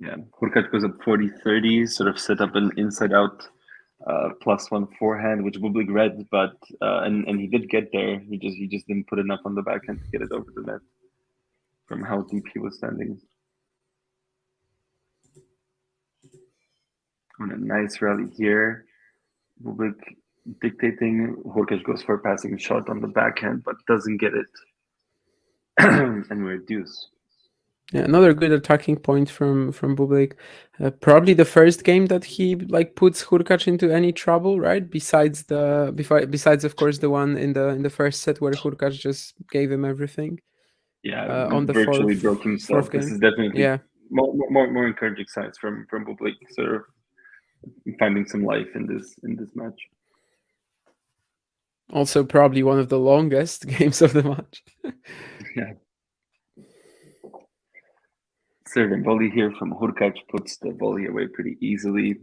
Yeah, Hurkacz goes up 40-30, sort of set up an inside-out +1 forehand, which Bublik read, but and he did get there. He just didn't put enough on the backhand to get it over the net from how deep he was standing. On a nice rally here, Bublik dictating. Hurkacz goes for a passing shot on the backhand, but doesn't get it, and we're at deuce. Yeah, another good attacking point from Bublik. Probably the first game that he puts Hurkacz into any trouble, right? Besides of course the one in the first set where Hurkacz just gave him everything. Yeah, on the virtually broke himself. This is definitely more encouraging signs from Bublik, sort of finding some life in this match. Also, probably one of the longest games of the match. Yeah. Serve and volley here from Hurkacz puts the volley away pretty easily.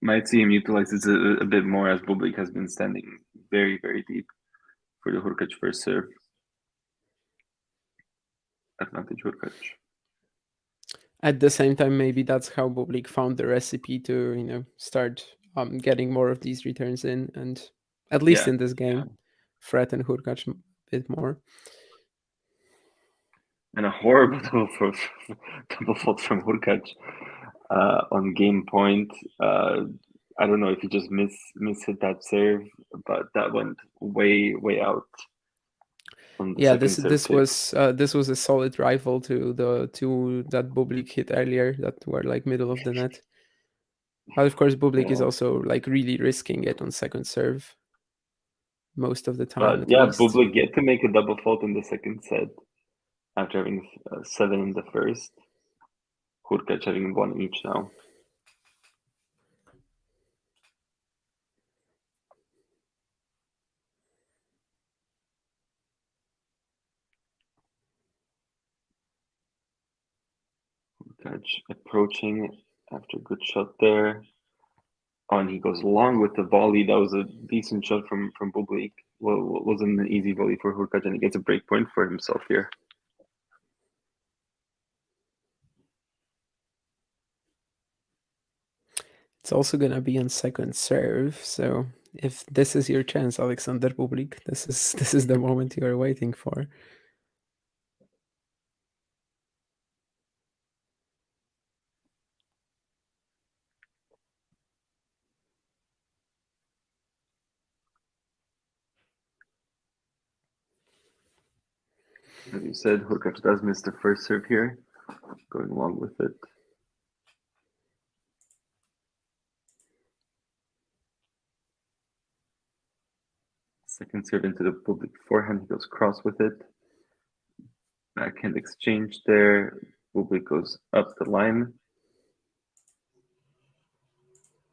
Might see him utilize this a bit more as Bublik has been standing very, very deep for the Hurkacz first serve. Advantage Hurkacz. At the same time, maybe that's how Bublik found the recipe to start getting more of these returns in, and at least in this game, threaten Hurkacz a bit more. And a horrible double fault from Hurkacz on game point. I don't know if he just mishit that serve, but that went way out. Yeah, this was a solid rival to the two that Bublik hit earlier that were middle of the net. But of course, Bublik is also really risking it on second serve most of the time. But yeah, Bublik get to make a double fault in the second set after having 7 in the first. Hurkacz having 1 each now. Hurkacz approaching after a good shot there. And he goes long with the volley. That was a decent shot from Bublik. Well, wasn't an easy volley for Hurkacz, and he gets a break point for himself here. It's also gonna be on second serve, so if this is your chance, Alexander Bublik, this is the moment you are waiting for. As you said, Hurkacz does miss the first serve here, going along with it. Second serve into the Bublik forehand, he goes cross with it. Backhand exchange there. Bublik goes up the line.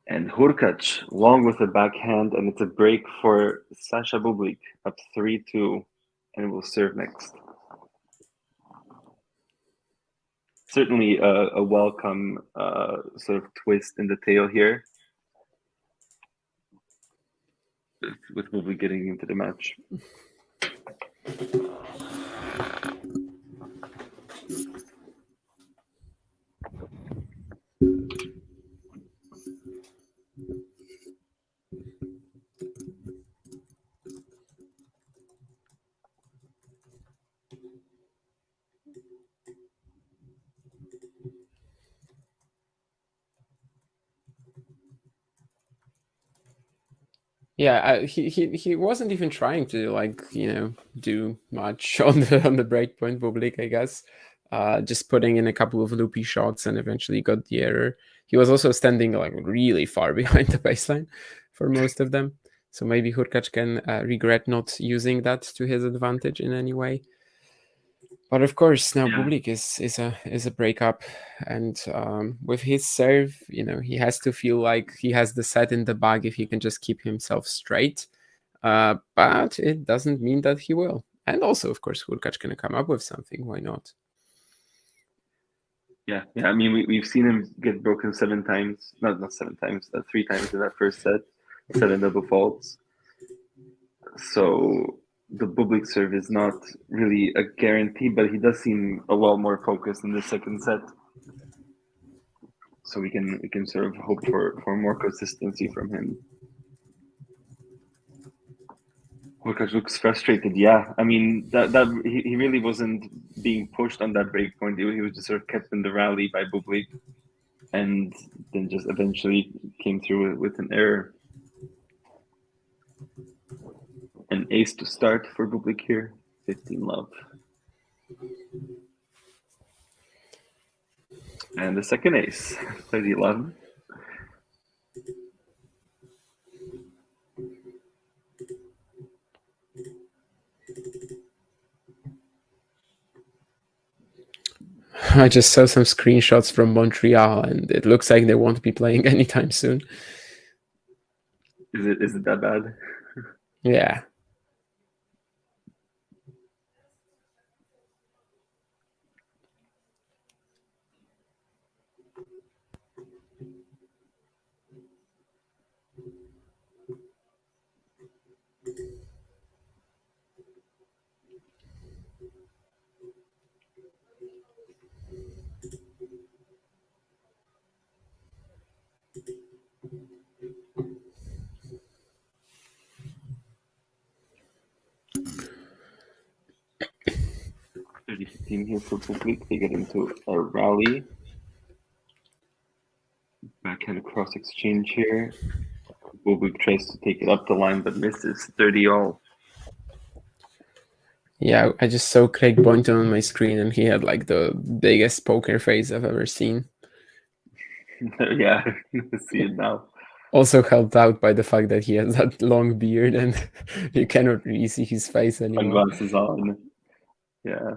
And Hurkacz long with the backhand, and it's a break for Sasha Bublik, up 3-2, and will serve next. Certainly a welcome sort of twist in the tale here, with Bublik getting into the match. Yeah, he wasn't even trying to do much on the breakpoint, Bublik, I guess. Just putting in a couple of loopy shots and eventually got the error. he was also standing like really far behind the baseline for most of them. So maybe Hurkacz can regret not using that to his advantage in any way. But of course, now Bublik is a breakup, and with his serve, he has to feel like he has the set in the bag if he can just keep himself straight. But it doesn't mean that he will. And also, of course, Hurkacz can come up with something. Why not? Yeah. I mean, we've seen him get broken 7 times. Not 7 times. 3 times in that first set. 7 double faults. So the Bublik serve is not really a guarantee, but he does seem a lot more focused in the second set. So we can sort of hope for more consistency from him. Hurkacz looks frustrated. Yeah, I mean that he really wasn't being pushed on that break point. He was just sort of kept in the rally by Bublik, and then just eventually came through with an error. An ace to start for Bublik here. 15 love. And the second ace, 30-11. I just saw some screenshots from Montreal, and it looks like they won't be playing anytime soon. Is it that bad? Yeah. Here for Bublik. They get into a rally. Backhand cross exchange here. Bublik tries to take it up the line but misses. 30-all. Yeah, I just saw Craig Boynton on my screen, and he had like the biggest poker face I've ever seen. Yeah, I see it now. Also helped out by the fact that he has that long beard and you cannot really see his face anymore. Sunglasses on. Yeah.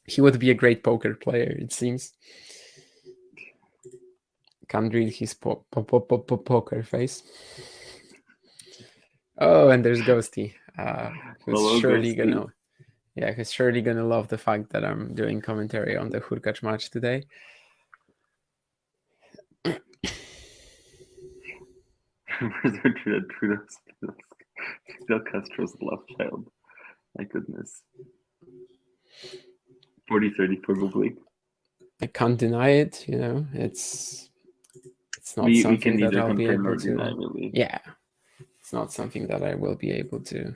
He would be a great poker player, it seems. Can't read his poker face. Oh, and there's Ghosty, who's surely gonna love the fact that I'm doing commentary on the Hurkacz match today. Fidel Castro's love child. My goodness. 40-30 for Bublik. I can't deny it, it's not something that I'll be able to deny, really. Yeah, it's not something that I will be able to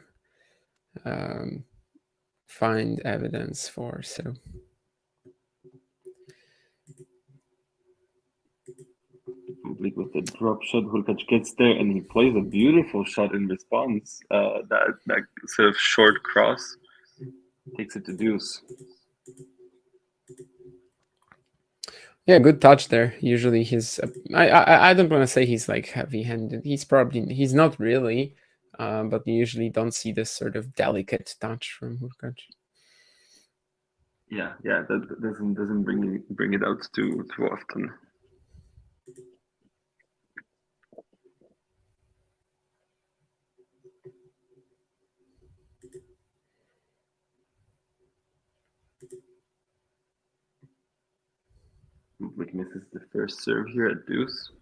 find evidence for. So Bublik with the drop shot. Hurkacz gets there and he plays a beautiful shot in response. That sort of short cross takes it to deuce. Yeah, good touch there. Usually he's I don't want to say he's like heavy-handed. He's not really, but you usually don't see this sort of delicate touch from Hurkacz. Yeah, that doesn't bring it out too often. Bublik misses the first serve here at deuce.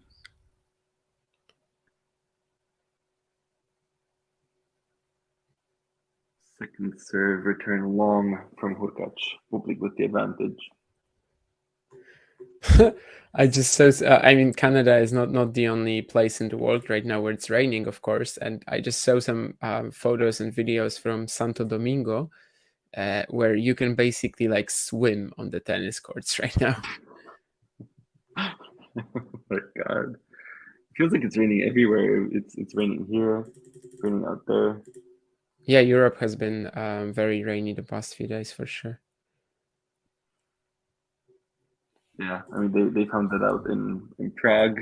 Second serve, return long from Hurkacz. Bublik with the advantage. I just saw. I mean, Canada is not the only place in the world right now where it's raining, of course. And I just saw some photos and videos from Santo Domingo, where you can basically like swim on the tennis courts right now. Oh my God. It feels like it's raining everywhere. It's raining here, it's raining out there. Yeah, Europe has been very rainy the past few days for sure. Yeah, I mean they found that out in Prague,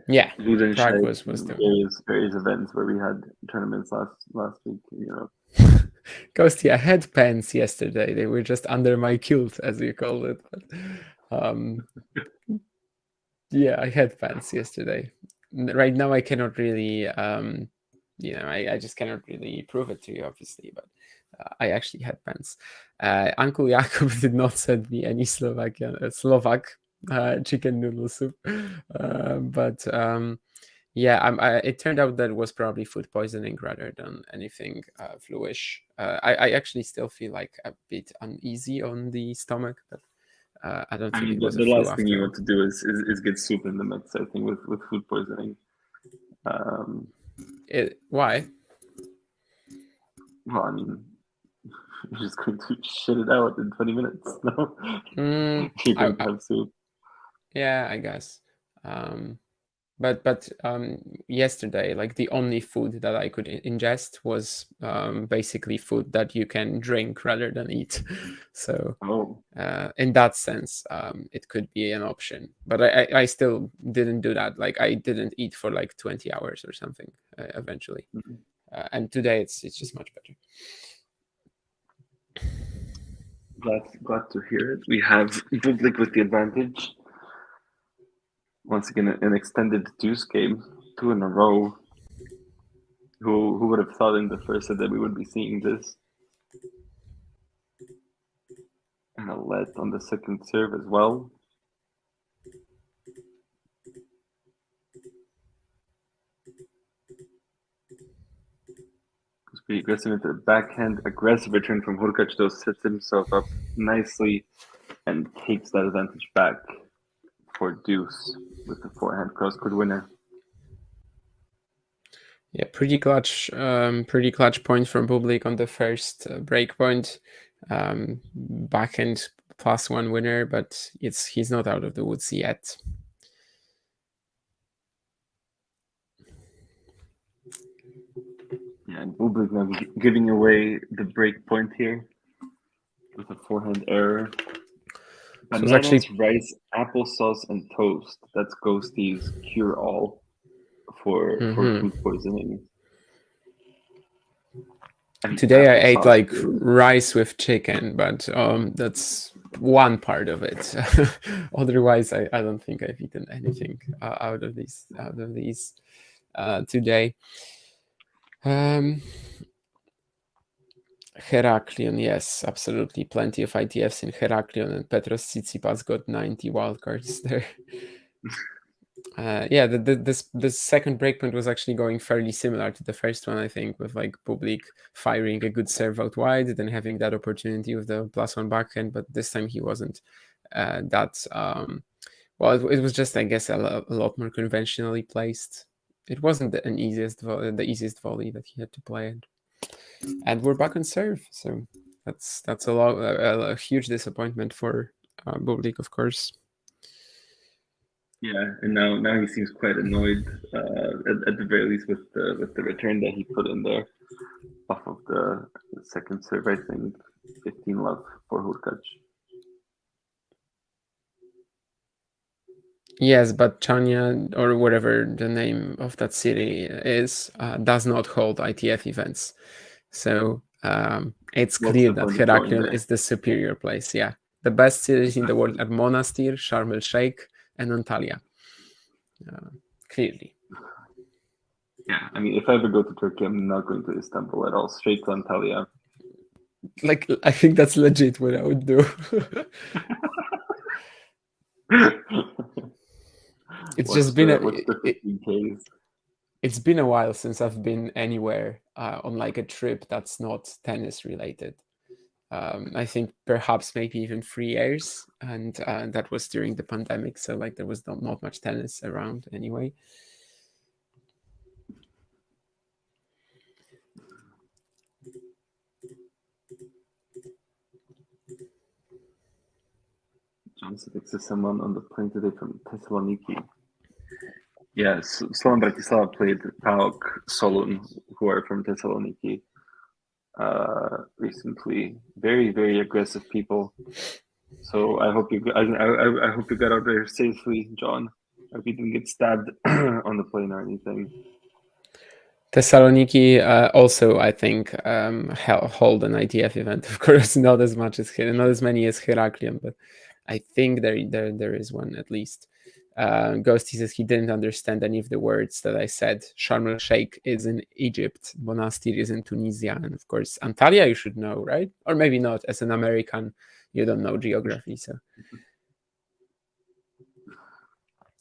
Yeah, Prague Ludenscheid, was the various events where we had tournaments last week. Ghosty. I had pants yesterday. They were just under my kilt, as you call it. But, yeah, I had pants yesterday. Right now, I cannot really, I just cannot really prove it to you, obviously. But I actually had pants. Uncle Jakub did not send me any Slovak chicken noodle soup, but. Yeah, it turned out that it was probably food poisoning rather than anything fluish. I actually still feel like a bit uneasy on the stomach, but I don't think it was a the flu last thing after you all. want to do is get soup in the mix. I think with food poisoning. Why? Well, I mean, you're just going to shit it out in 20 minutes. No, you're going to have soup. Yeah, I guess. But yesterday, like the only food that I could ingest was basically food that you can drink rather than eat. So in that sense, it could be an option. But I still didn't do that. Like I didn't eat for like 20 hours or something eventually. And today it's just much better. Glad to hear it. We have Bublik with the advantage. Once again, an extended deuce game, 2 in a row. Who would have thought in the first set that we would be seeing this? And a let on the second serve as well. Pretty aggressive into the backhand. Aggressive return from Hurkacz, though, sets himself up nicely and takes that advantage back for deuce with the forehand cross-court winner. Yeah, pretty clutch point from Bublik on the first break point. Backhand +1 winner, but he's not out of the woods yet. Yeah, and Bublik now giving away the break point here with a forehand error. Bananas, rice, applesauce, and toast. That's Ghosty's cure-all for food poisoning. Today I ate like rice with chicken, but that's one part of it. Otherwise, I don't think I've eaten anything out of these today. Heraklion, yes, absolutely. Plenty of ITFs in Heraklion, and Petros Tsitsipas got 90 wildcards there. Yeah, the second breakpoint was actually going fairly similar to the first one, I think, with like Bublik firing a good serve out wide, then having that opportunity with the +1 backhand, but this time he wasn't well, it was just, I guess, a lot more conventionally placed. It wasn't the easiest volley that he had to play, and we're back on serve, so that's a huge disappointment for Bublik, of course. Yeah, and now he seems quite annoyed, at the very least with the return that he put in there off of the second serve. I think 15 love for Hurkacz. Yes, but Chania, or whatever the name of that city is, does not hold ITF events. So it's clear that Heraklion is the superior place. Yeah. The best cities in the world are Monastir, Sharm el Sheikh, and Antalya. Clearly. Yeah, I mean, if I ever go to Turkey, I'm not going to Istanbul at all. Straight to Antalya. Like, I think that's legit what I would do. It's just been it's been a while since I've been anywhere on like a trip that's not tennis related. I think perhaps maybe even 3 years, and that was during the pandemic, so like there was not much tennis around anyway. Johnson is someone on the plane today from Thessaloniki. Yes, Slovan Bratislava played PAOK Solun, who are from Thessaloniki, recently. Very, very aggressive people. So I hope I hope you got out there safely, John. I hope you didn't get stabbed on the plane or anything. Thessaloniki also, I think, hold an ITF event. Of course, not as many as Heraklion, but I think there is one at least. Ghosty says he didn't understand any of the words that I said. Sharm el Sheikh is in Egypt, Monastir is in Tunisia, and of course Antalya you should know, right? Or maybe not. As an American, you don't know geography, so.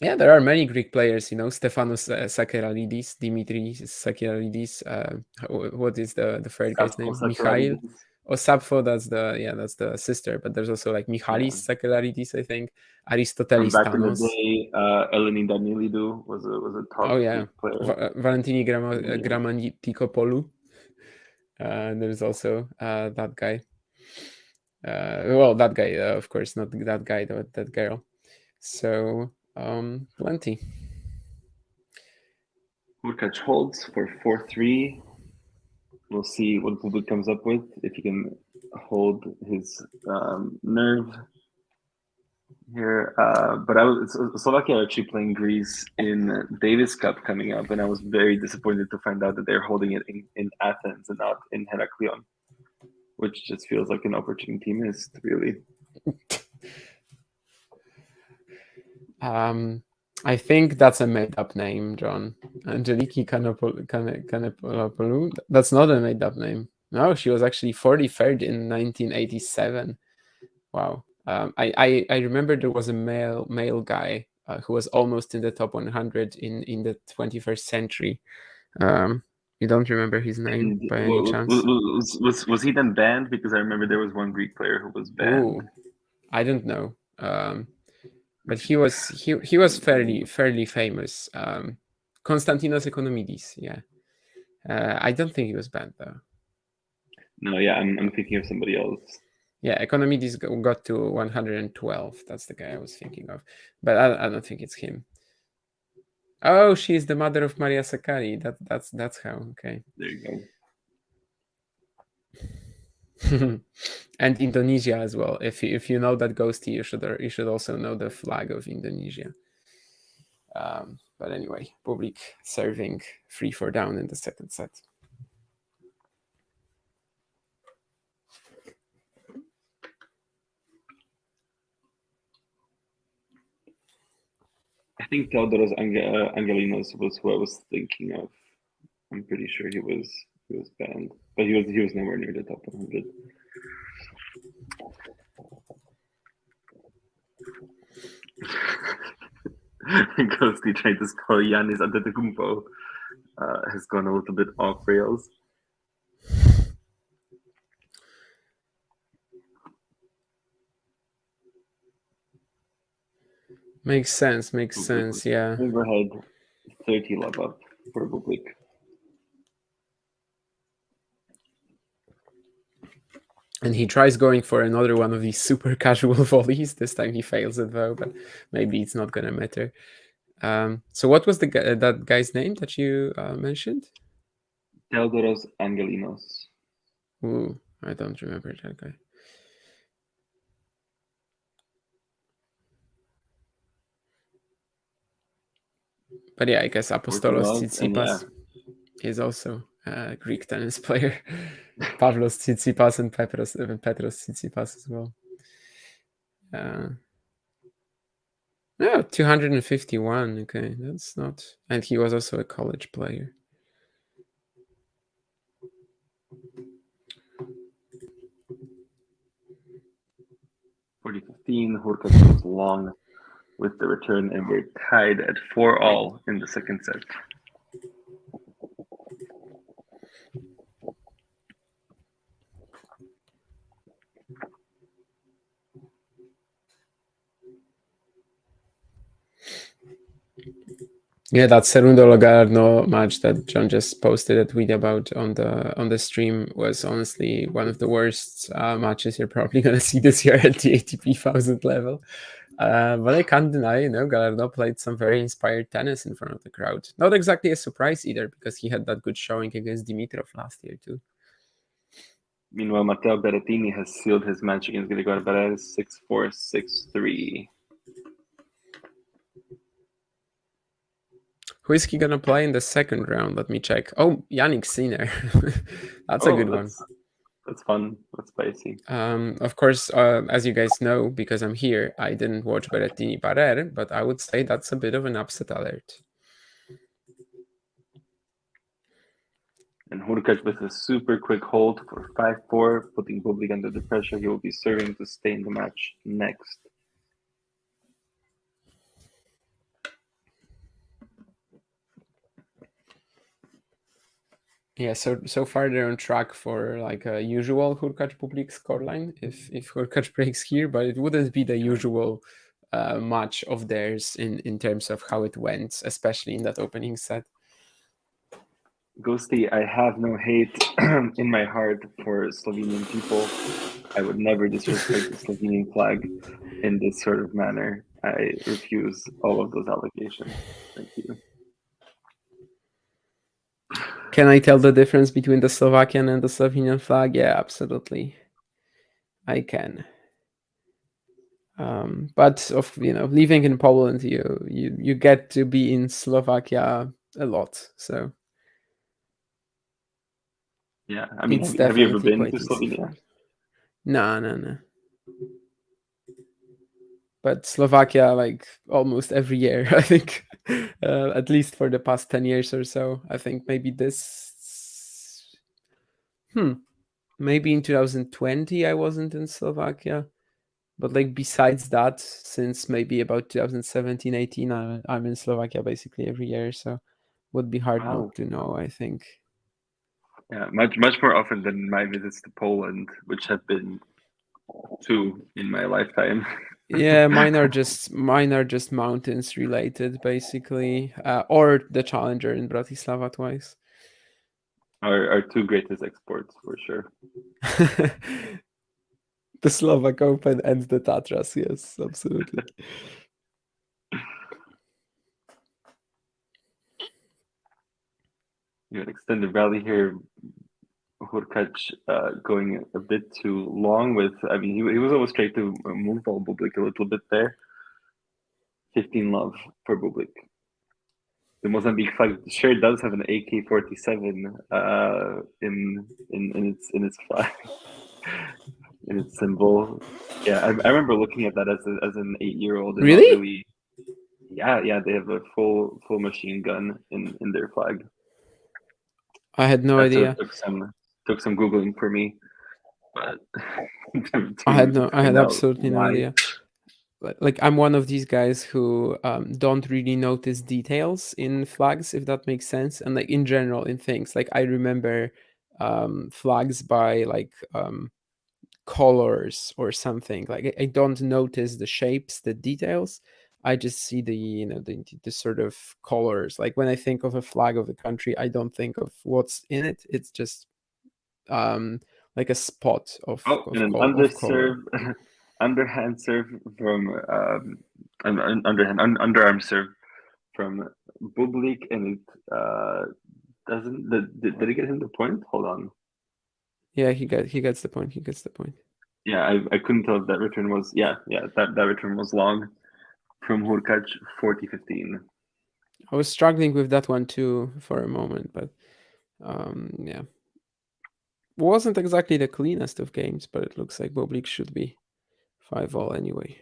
Yeah, there are many Greek players, Stefanos Sakelalidis, Dimitris Sakelalidis. What is the third guy's name? Mikhail. Osapho, that's the sister, but there's also like Michalis Sakelalidis, I think. Aristotelis From back Thanos. in the day, Eleni Danilidou was a top Greek player. Valentini Grammatikopoulou. There's also that guy. That guy, of course, not that guy, but that girl. So plenty. Hurkacz holds for 4-3. We'll see what Bublik comes up with, if he can hold his nerve here. But Slovakia are actually playing Greece in Davis Cup coming up, and I was very disappointed to find out that they're holding it in Athens and not in Heraklion, which just feels like an opportunity missed, really. I think that's a made-up name, John. Angeliki Kanepolopoulou. That's not a made-up name. No, she was actually 43rd in 1987. Wow. I remember there was a male guy who was almost in the top 100 in the 21st century. You don't remember his name by any chance? Was he then banned? Because I remember there was one Greek player who was banned. Ooh, I don't know. But he was fairly famous. Konstantinos Economidis, yeah. I don't think he was banned though. No, yeah, I'm thinking of somebody else. Yeah, Economidis got to 112. That's the guy I was thinking of, but I don't think it's him. Oh, she's the mother of Maria Sakkari. That's how. Okay. There you go. And Indonesia as well. If you know that ghosty, you should also know the flag of Indonesia. But anyway, Bublik serving 3-4 down in the second set. I think Theodoros Angelinos was who I was thinking of. I'm pretty sure he was banned, but he was nowhere near the top 100. Ghosty trying to spell Giannis Antetokounmpo has gone a little bit off rails. Makes sense, yeah. Overhead 30 love up for Bublik. And he tries going for another one of these super casual volleys. This time he fails it though, but maybe it's not gonna matter. So what was that guy's name that you mentioned? Theodoros Angelinos. Ooh, I don't remember that guy. But yeah, I guess Apostolos Tsitsipas is also a Greek tennis player. Pavlos Tsitsipas and Petros Tsitsipas as well. Yeah, 251. Okay, that's not. And he was also a college player. (40-15). Hurkacz goes long with the return, and we're tied at 4-all in the second set. Yeah, that Cerundo Logarno match that John just posted a tweet about on the stream was honestly one of the worst matches you're probably gonna see this year at the ATP 1000 level. But I can't deny, Gallardo played some very inspired tennis in front of the crowd. Not exactly a surprise either, because he had that good showing against Dimitrov last year too. Meanwhile, Matteo Berrettini has sealed his match against Grigor Barres 6-4, 6-3. Who is he gonna play in the second round? Let me check. Oh, Yannick Sinner. That's a good one. That's fun. That's spicy. Of course, as you guys know, because I'm here, I didn't watch Berrettini Barrer, but I would say that's a bit of an upset alert. And Hurkacz with a super quick hold for 5-4, putting Bublik under the pressure. He will be serving to stay in the match next. Yeah, so far they're on track for like a usual Hurkacz Bublik scoreline if Hurkacz breaks here, but it wouldn't be the usual match of theirs in terms of how it went, especially in that opening set. Ghosty, I have no hate in my heart for Slovenian people. I would never disrespect the Slovenian flag in this sort of manner. I refuse all of those allegations. Thank you. Can I tell the difference between the Slovakian and the Slovenian flag? Yeah, absolutely. I can. But living in Poland, you get to be in Slovakia a lot. So yeah, I mean, it's have you ever definitely been quite to easy. Slovenia? No. But Slovakia, like almost every year, I think, at least for the past 10 years or so. I think maybe maybe in 2020 I wasn't in Slovakia. But like besides that, since maybe about 2017, 18, I'm in Slovakia basically every year. So would be hard Wow. not to know, I think. Yeah, much more often than my visits to Poland, which have been 2 in my lifetime. Yeah, mine are just mountains related, basically, or the Challenger in Bratislava twice. Our 2 greatest exports for sure. The Slovak Open and the Tatras, yes, absolutely. An extended rally here. Hurkacz going a bit too long with. I mean, he was almost trying to move ball Bublik a little bit there. 15 love for Bublik. The Mozambique flag sure does have an AK-47 in its flag. In its symbol. Yeah, I remember looking at that as an 8-year-old. Really? Yeah, they have a full machine gun in their flag. I had no idea. Took some googling for me, but I had absolutely no idea. Like I'm one of these guys who don't really notice details in flags, if that makes sense, and like in general in things. Like I remember flags by like colors or something. Like I don't notice the shapes, the details. I just see the sort of colors. Like when I think of a flag of a country, I don't think of what's in it. It's just like a spot of an color. underhand serve from underarm serve from Bublik, and it doesn't. Did it get him the point? Hold on. Yeah, he gets the point. Yeah, I couldn't tell if that return was that return was long from Hurkacz 40-15. I was struggling with that one too for a moment, but yeah. Wasn't exactly the cleanest of games, but it looks like Bublik should be 5-all anyway.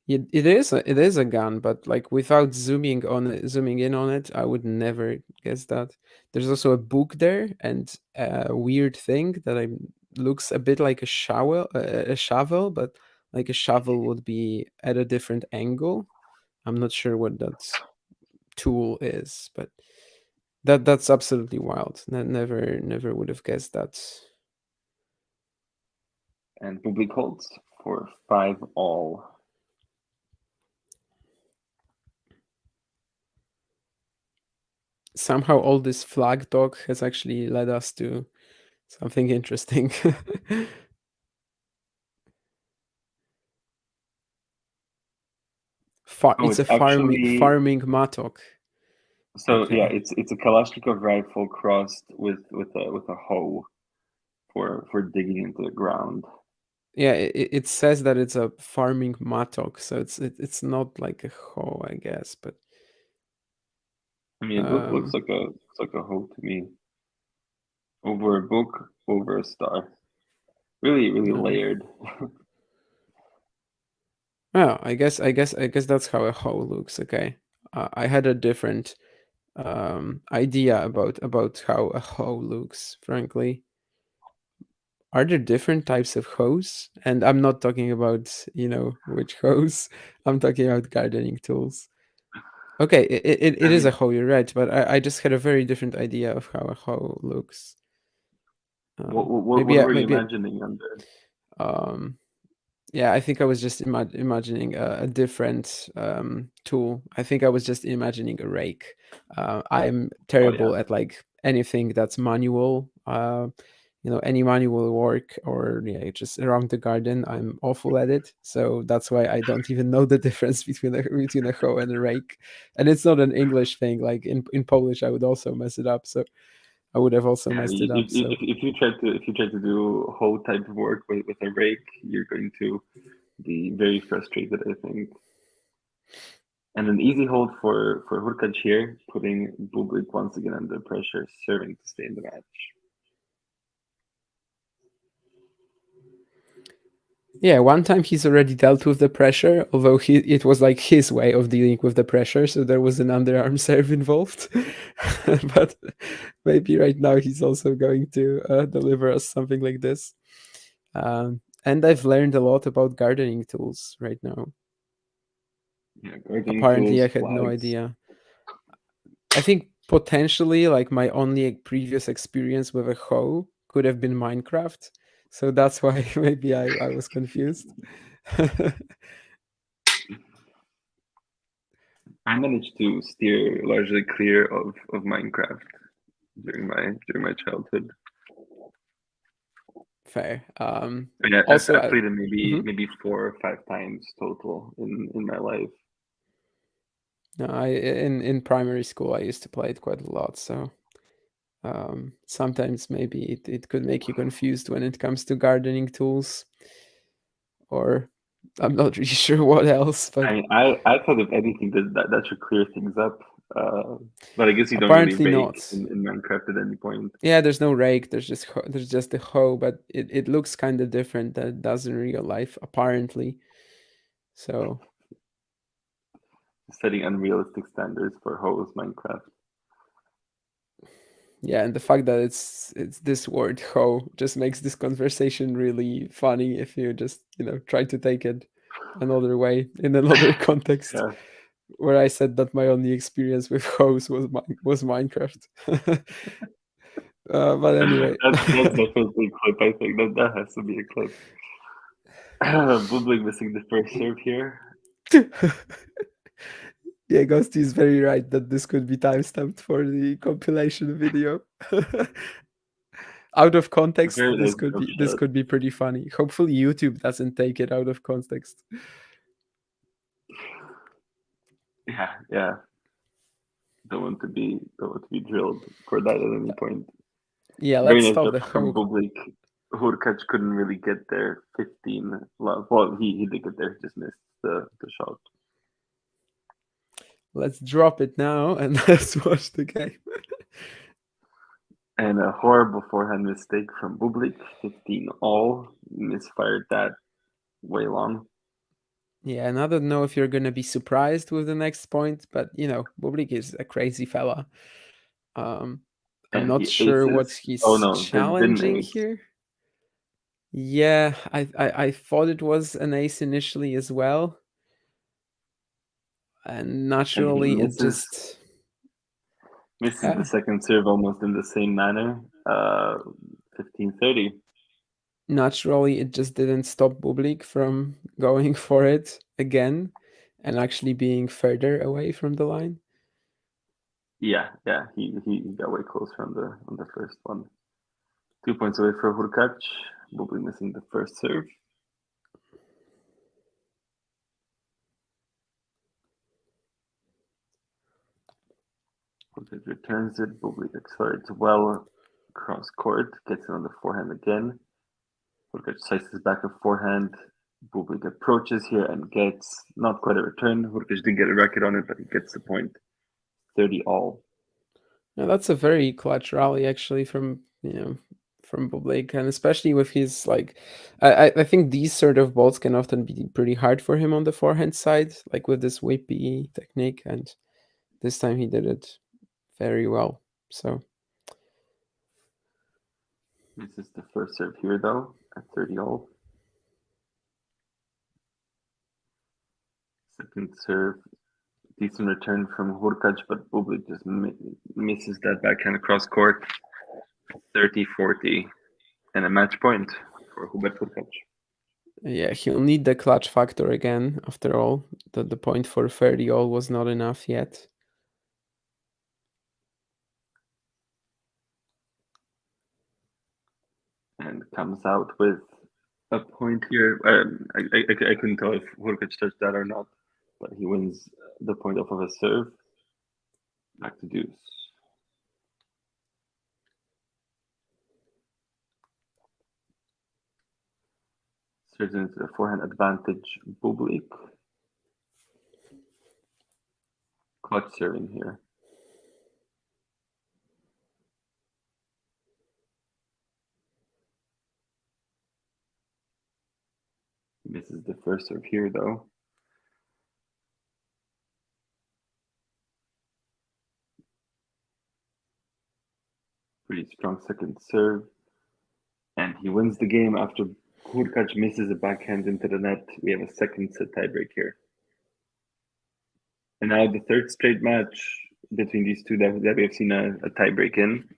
It is a gun, but like without zooming in on it, I would never guess that. There's also a book there and a weird thing that looks a bit like a shovel, but like a shovel would be at a different angle. I'm not sure what that tool is, but that's absolutely wild. Never would have guessed that. And Bublik holds for 5-all. Somehow all this flag talk has actually led us to something interesting. It's a farming matok. So okay. Yeah, it's a Kalashnikov rifle crossed with a hoe. for digging into the ground. Yeah, it says that it's a farming mattock, so it's not like a hoe, I guess, but I mean, it looks like a hoe to me. Over a book, over a star. Really, really no. layered. Oh, I guess that's how a hoe looks. Okay, I had a different idea about how a hoe looks. Frankly, are there different types of hoes? And I'm not talking about which hoes. I'm talking about gardening tools. Okay, it I is a mean, hoe. You're right, but I just had a very different idea of how a hoe looks. what were you imagining under? Um, yeah, I think I was just imagining a different tool. I think I was just imagining a rake. I'm Oh yeah, terrible at like anything that's manual. Any manual work or just around the garden. I'm awful at it, so that's why I don't even know the difference between a hoe and a rake. And it's not an English thing. Like in Polish, I would also mess it up. So I would have also yeah. messed it up. So If you try to do whole type of work with a rake, you're going to be very frustrated, I think. And an easy hold for Hurkacz here, putting Bublik once again under pressure, serving to stay in the match. yeah, one time he's already dealt with the pressure, although it was like his way of dealing with the pressure, so there was an underarm serve involved. But maybe right now he's also going to deliver us something like this. And I've learned a lot about gardening tools right now. Yeah, gardening Apparently, tools, I had no flags. idea. I think potentially, like my only previous experience with a hoe could have been Minecraft, so that's why maybe I was confused. I managed to steer largely clear of Minecraft during my childhood. Fair. Yeah, Also, I've played it mhm. maybe 4 or 5 times total in my life. No, in primary school I used to play it quite a lot. So sometimes maybe it could make you confused when it comes to gardening tools, or I'm not really sure what else. But I thought if anything that should clear things up. Uh, but I guess you don't really apparently bake not. in Minecraft at any point. Yeah, there's no rake. There's just a hoe, but it looks kind of different than it does in real life, apparently. So Setting unrealistic standards for hoes Minecraft. yeah, and the fact that it's this word hoe just makes this conversation really funny if you just try to take it another way in another context, Yeah, where I said that my only experience with hoes was Minecraft. But anyway. that's definitely a clip. I think that has to be a clip. Bublik missing the first serve here. Yeah, Ghosty is very right that this could be timestamped for the compilation video. Out of context, Very this nice could jump be this shot. could be pretty funny. Hopefully YouTube doesn't take it out of context. Yeah, yeah. Don't want to be drilled for that at any point. Yeah, Very let's nice stop job the from hoe. Bublik. Hurkacz couldn't really get there. 15 love. Well, he did get there, just missed the shot. Let's drop it now and let's watch the game. And a horrible forehand mistake from Bublik. 15 all. Misfired that way long. Yeah, and I don't know if you're gonna be surprised with the next point, but Bublik is a crazy fella. Um, I'm And not he sure what aces. Oh he's no, didn't challenging ace. here. Yeah, I thought it was an ace initially as well, and And he naturally it just misses the yeah, second serve almost in the same manner. 15-30. naturally it just didn't stop Bublik from going for it again and actually being further away from the line. Yeah, yeah, he got way close from the on the first one. 2 points away for Hurkacz. Bublik missing the first serve. Bublik returns it. Bublik accelerates well. cross court, gets it on the forehand again. Hurkacz slices back a forehand. Bublik approaches here and gets not quite a return. Hurkacz did get a racket on it, but he gets the point. 30 all. Yeah, that's a very clutch rally actually from from Bublik, and especially with his like, I think these sort of balls can often be pretty hard for him on the forehand side, like with this whippy technique, and this time he did it very well. So this is the first serve here though at 30 all. Second serve, decent return from Hurkacz, but Bublik just misses that backhand across court. 30-40 and a match point for Hubert Hurkacz. yeah, he'll need the clutch factor again. After all, the point for 30 all was not enough yet. And comes out with a point here. I couldn't tell if Hurkacz touched that or not, but he wins the point off of a serve. Back to deuce. Serves into the forehand advantage. Bublik. Clutch serving here. Misses the first serve here though. Pretty strong second serve. And he wins the game after Hurkacz misses a backhand into the net. We have a second set tiebreak here. And now the third straight match between these two that we have seen a tiebreak in.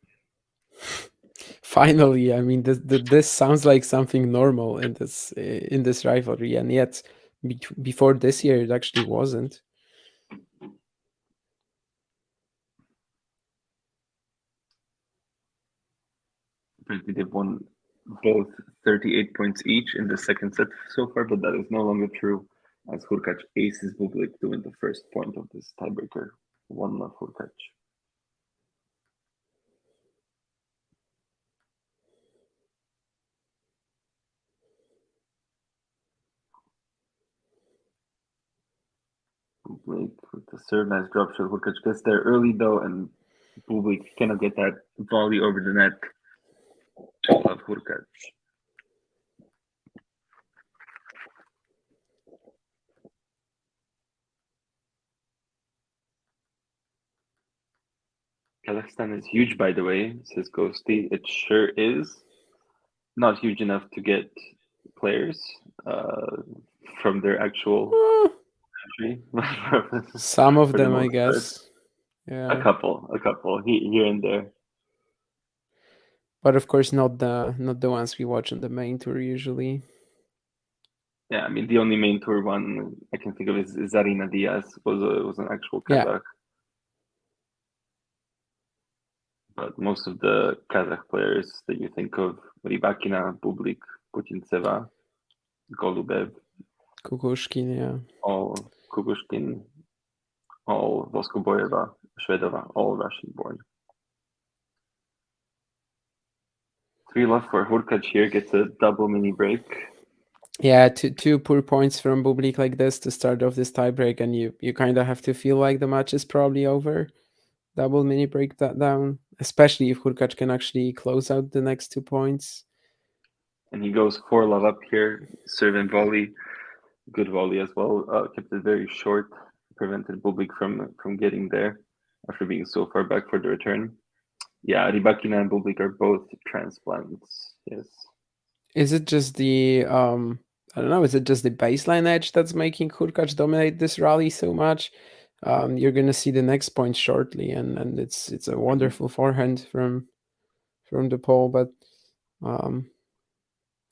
Finally, I mean, this sounds like something normal in this rivalry, and yet before this year it actually wasn't. Apparently they've won both 38 points each in the second set so far, but that is no longer true as Hurkacz aces Bublik to win the first point of this tiebreaker. 1-0 Hurkacz. Bublik with the serve, nice drop shot. Hurkacz gets there early though, and Bublik cannot get that volley over the net. Of Hurkacz. Kazakhstan is huge, by the way, says Ghosty. It sure is. Not huge enough to get players from their actual country. Some of For the them, I most part. guess. Yeah. A couple here and there. But of course, not the ones we watch on the main tour usually. Yeah, I mean the only main tour one I can think of is Zarina Diaz was an actual Kazakh. Yeah. But most of the Kazakh players that you think of, Rybakina, Bublik, Putintseva, Golubev, Kukushkin, yeah. all Kukushkin, all Voskoboyeva, Shvedova, all Russian born. 3 left for Hurkacz here, gets a double mini break. Yeah, two poor points from Bublik like this to start off this tiebreak, and you kind of have to feel like the match is probably over. Double mini break that down, especially if Hurkacz can actually close out the next 2 points. And he goes 4 love up here, serve and volley, good volley as well. Kept it very short, prevented Bublik from getting there after being so far back for the return. Yeah, Rybakina and Bublik are both transplants. Yes. Is it just the I don't know, is it just the baseline edge that's making Hurkacz dominate this rally so much? You're gonna see the next point shortly, and it's a wonderful forehand from the pole, but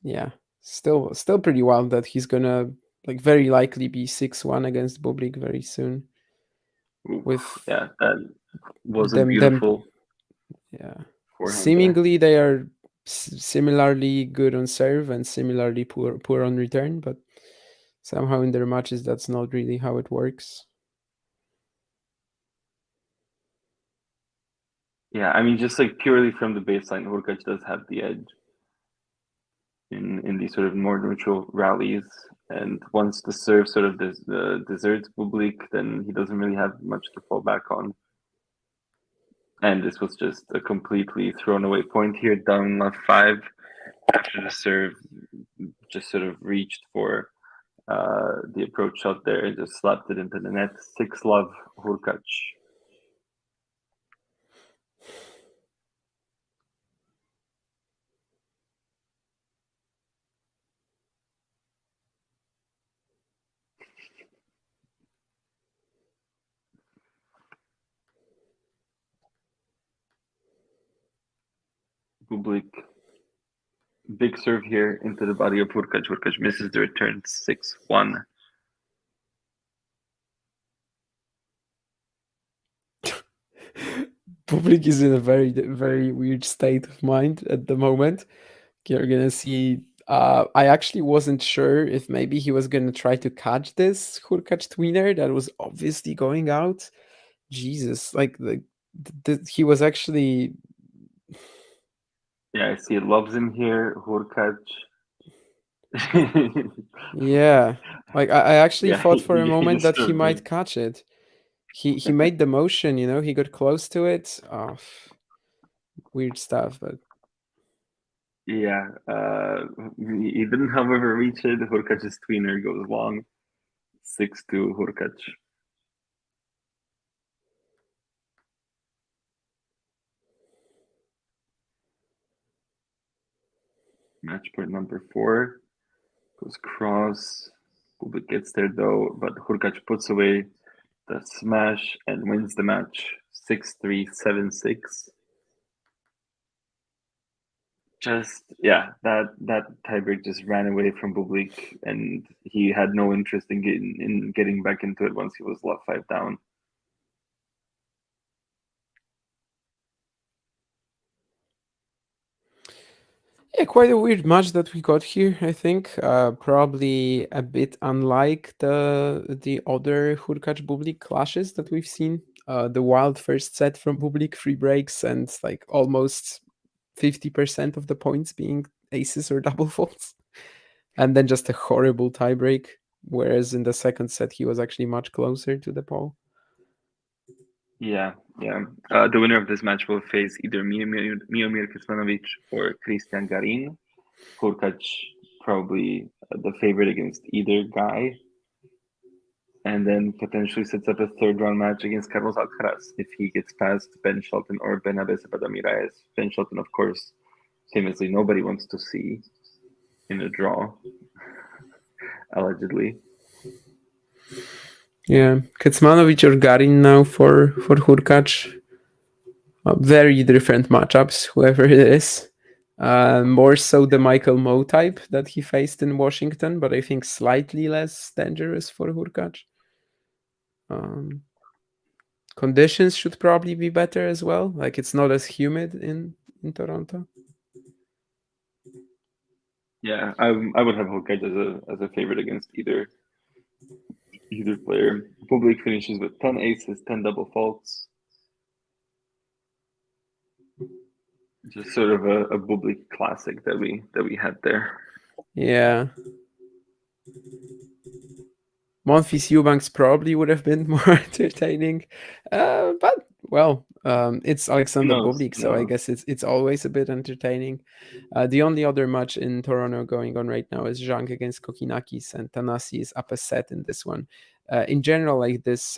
yeah, still pretty wild that he's gonna like very likely be 6-1 against Bublik very soon. Ooh, With yeah, that was a them, beautiful yeah, forehand seemingly they are similarly good on serve and similarly poor on return, but somehow in their matches that's not really how it works. Yeah, I mean, just like purely from the baseline, Hurkacz does have the edge in these sort of more neutral rallies. And once the serve sort of deserts Bublik, then he doesn't really have much to fall back on. And this was just a completely thrown away point here, down left five after the serve just sort of reached for the approach shot there and just slapped it into the net. 6-love Hurkacz. Bublik, big serve here into the body of Hurkacz. Hurkacz misses the return, 6-1. Bublik is in a very, very weird state of mind at the moment. You're gonna see. I actually wasn't sure if maybe he was gonna try to catch this Hurkacz tweener that was obviously going out. Jesus, like he was actually. Yeah, I see it. Loves him here. Hurkacz. Yeah, like I actually Yeah, thought for a he moment just that sort he of might blinked. catch it. He made the motion, he got close to it. Oh, weird stuff, but Yeah, he didn't, however, reach it. Hurkacz's tweener goes long. 6-2 Hurkacz. Match point number 4 goes cross. Bublik gets there though, but Hurkacz puts away the smash and wins the match 6-3, 7-6. Just yeah, that tiebreak just ran away from Bublik, and he had no interest in getting back into it once he was left 5 down. yeah, quite a weird match that we got here. I think probably a bit unlike the other Hurkacz Bublik clashes that we've seen. The wild first set from Bublik, 3 breaks, and like almost 50% of the points being aces or double faults, and then just a horrible tiebreak. Whereas in the second set, he was actually much closer to the pole. Yeah, yeah. The winner of this match will face either Miomir Kecmanovic or Christian Garin. Hurkacz probably the favorite against either guy, and then potentially sets up a third round match against Carlos Alcaraz if he gets past Ben Shelton or Benaves Badamiraez. Ben Shelton, of course, famously nobody wants to see in a draw, allegedly. Yeah, Kecmanovic or Garin now for Hurkacz. Very different matchups, whoever it is. More so the Michael Moe type that he faced in Washington, but I think slightly less dangerous for Hurkacz. Conditions should probably be better as well. Like it's not as humid in Toronto. Yeah, I would have Hurkacz as a favorite against either player. Bublik finishes with 10 aces, 10 double faults. Just sort of a Bublik classic that we had there. Yeah. Monfils Eubanks probably would have been more entertaining, but well, it's Alexander Bublik, Who so I knows? guess it's always a bit entertaining. The only other match in Toronto going on right now is Zhang against Kokinakis, and Tanasi is up a set in this one. In general, like this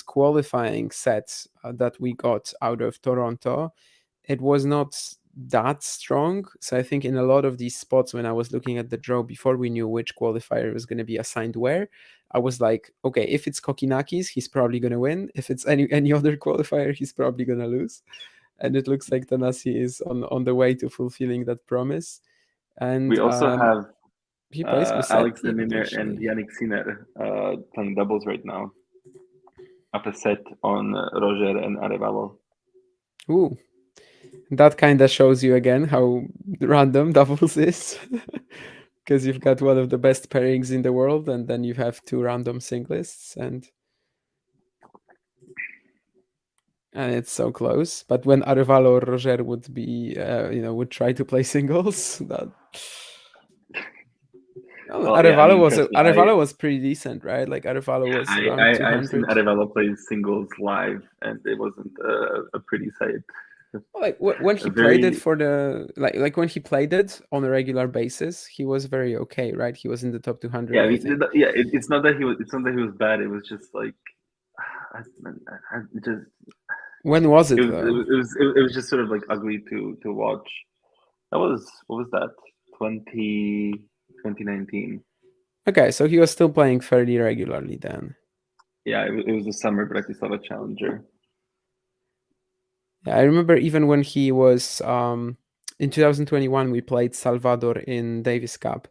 qualifying set that we got out of Toronto, it was not that strong. So I think in a lot of these spots, when I was looking at the draw before we knew which qualifier was going to be assigned where, I was like, okay, if it's Kokinakis, he's probably going to win. If it's any other qualifier, he's probably going to lose. And it looks like Tanasi is on the way to fulfilling that promise. And We also have he plays Alex de Musetti Minaur and potentially. Yannick Sinner playing doubles right now. Up a set on Roger and Arevalo. Ooh, that kind of shows you again how random doubles is. Because you've got one of the best pairings in the world, and then you have two random singlists, and and it's so close. But when Arevalo or Roger would be, would try to play singles, that Well, yeah, I mean, trust me, Arevalo was pretty decent, right? Like Arevalo was around I've seen 200. Arevalo play singles live, and it wasn't a pretty sight. Like when A he played it very for the like when he played it on a regular basis, he was very okay, right? He was in the top 200, yeah, I I mean, think. yeah. It's not that he was. It's not that he was bad. It was just like, just When was it it was. though? It was just sort of like ugly to watch. That was what was that? 2019. Okay, so he was still playing fairly regularly then. Yeah, it was the summer Bratislava Challenger. Yeah, I remember even when he was in 2021, we played Salvador in Davis Cup,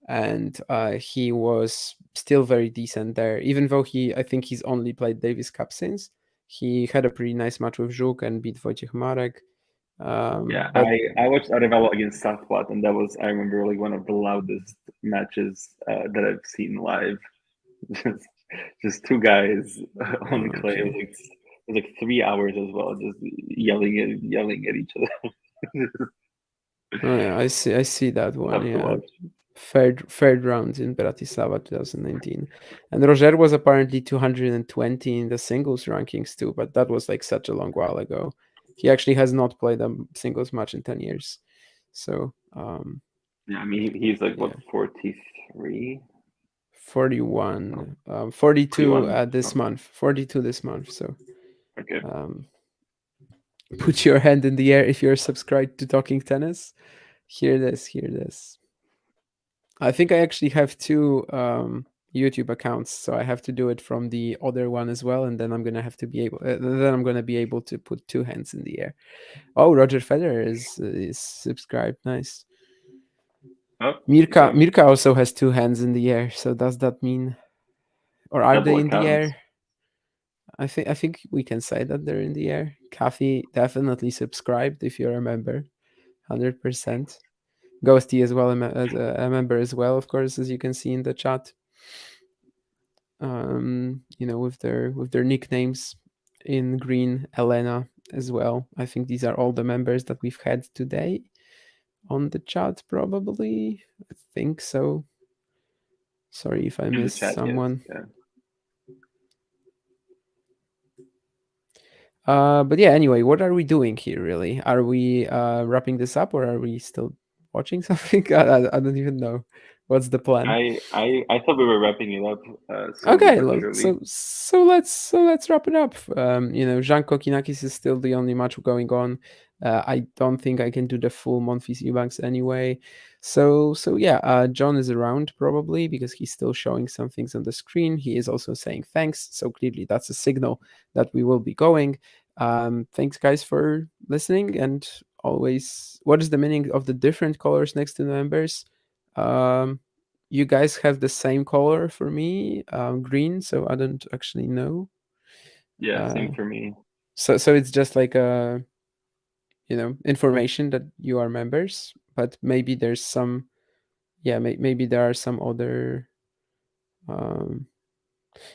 and he was still very decent there. Even though I think he's only played Davis Cup since. He had a pretty nice match with Żuk and beat Wojciech Marek. Yeah, But I watched Arevalo against Southport, and that was, I remember, like one of the loudest matches that I've seen live. just, just two guys on clay. okay. It was like 3 hours as well, just yelling at each other. Oh yeah, I see that one. Tough to Yeah, watch. third round in Bratislava 2019, and Roger was apparently 220 in the singles rankings too, but that was like such a long while ago. He actually has not played a singles match in 10 years. So Yeah, I mean, he's like what, yeah, 43, 41, 42 41. this Oh, month, 42 this month. So okay. um, put your hand in the air if you're subscribed to Talking Tennis. Hear this, hear this. I think I actually have two YouTube accounts, so I have to do it from the other one as well, and then I'm gonna have to be able. Then I'm gonna be able to put two hands in the air. Oh, Roger Federer is subscribed. Nice. Oh, okay. Mirka also has two hands in the air. So does that mean, or are Double they in the account. air? I think we can say that they're in the air. Kathy definitely subscribed if you're a member, 100%. Ghosty as well, as a member as well, of course, as you can see in the chat. With their nicknames in green, Elena as well. I think these are all the members that we've had today on the chat, probably. I think so. Sorry if I In the missed chat, yes. someone. Yeah. But yeah, anyway, what are we doing here really? Are we wrapping this up or are we still watching something? I don't even know. What's the plan? I thought we were wrapping it up slowly Okay, but surely. so let's wrap it up. Jean Kokinakis is still the only match going on. I don't think I can do the full Monfils Eubanks anyway. So yeah, John is around probably because he's still showing some things on the screen. He is also saying thanks. So clearly that's a signal that we will be going. Thanks guys for listening, and always, what is the meaning of the different colors next to the members? You guys have the same color for me, green, so I don't actually know. Yeah, Uh, same for me. so it's just like a information that you are members, but maybe there's some, yeah, maybe there are some other. Um,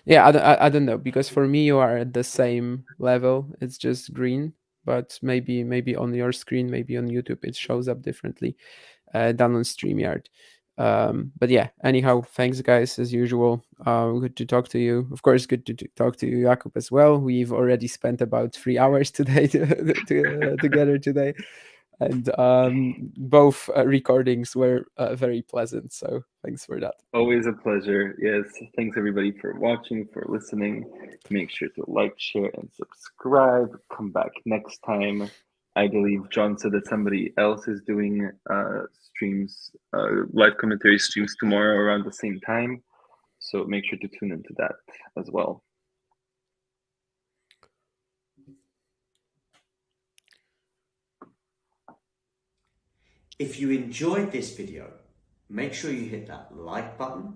yeah, I don't know, because for me you are at the same level. It's just green, but maybe on your screen, maybe on YouTube, it shows up differently than on StreamYard. But yeah, anyhow, thanks guys as usual. Good to talk to you. Of course, good to talk to you, Jakub, as well. We've already spent about 3 hours today together today, and both recordings were very pleasant. So thanks for that. Always a pleasure. Yes. Thanks everybody for watching, for listening. Make sure to like, share, and subscribe. Come back next time. I believe John said that somebody else is doing streams, live commentary streams tomorrow around the same time. So make sure to tune into that as well. If you enjoyed this video, make sure you hit that like button.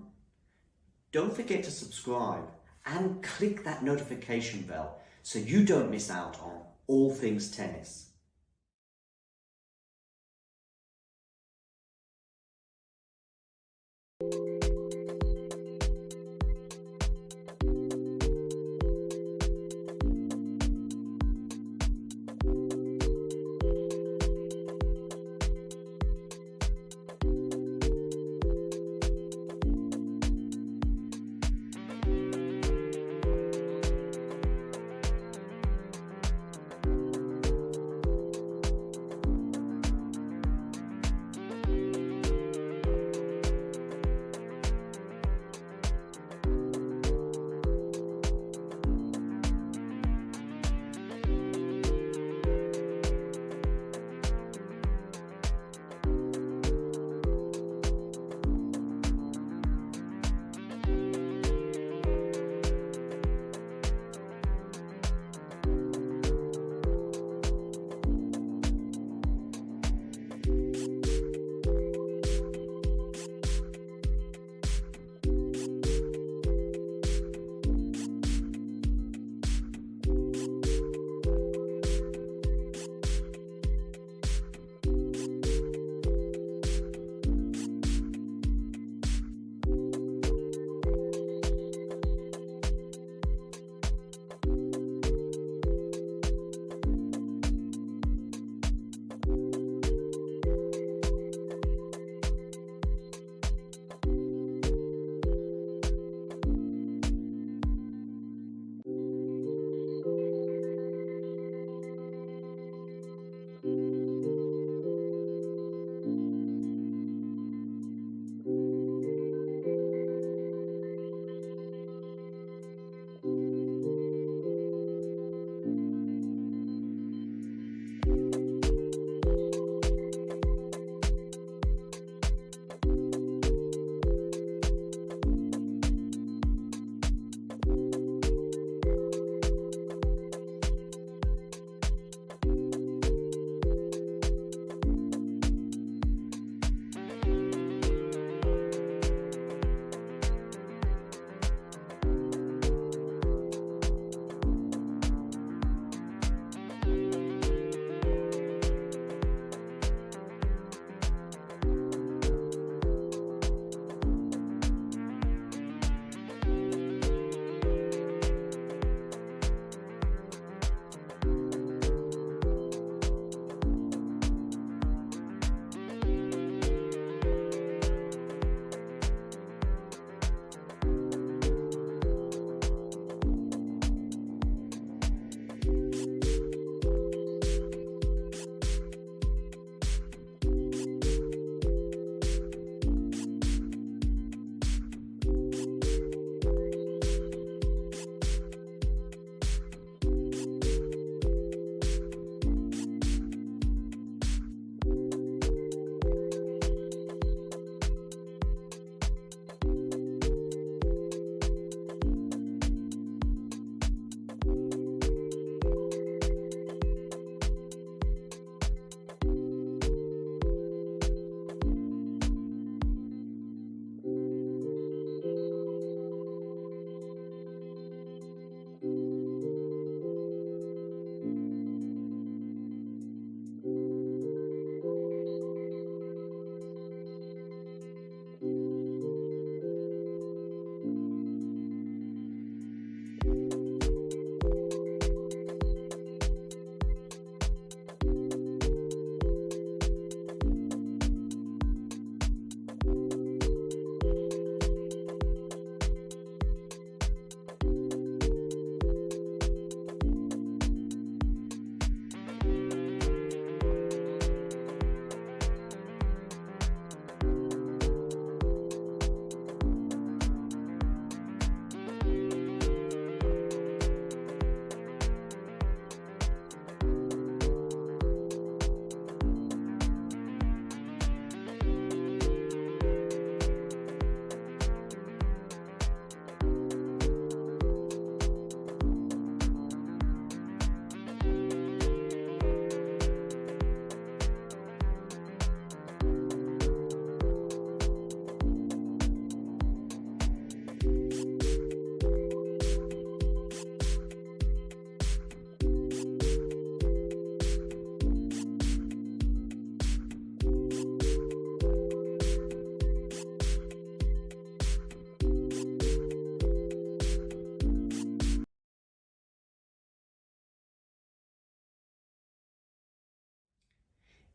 Don't forget to subscribe and click that notification bell so you don't miss out on all things tennis.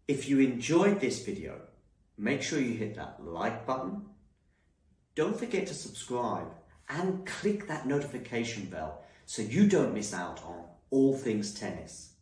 If you enjoyed this video, make sure you hit that like button. Don't forget to subscribe and click that notification bell so you don't miss out on all things tennis.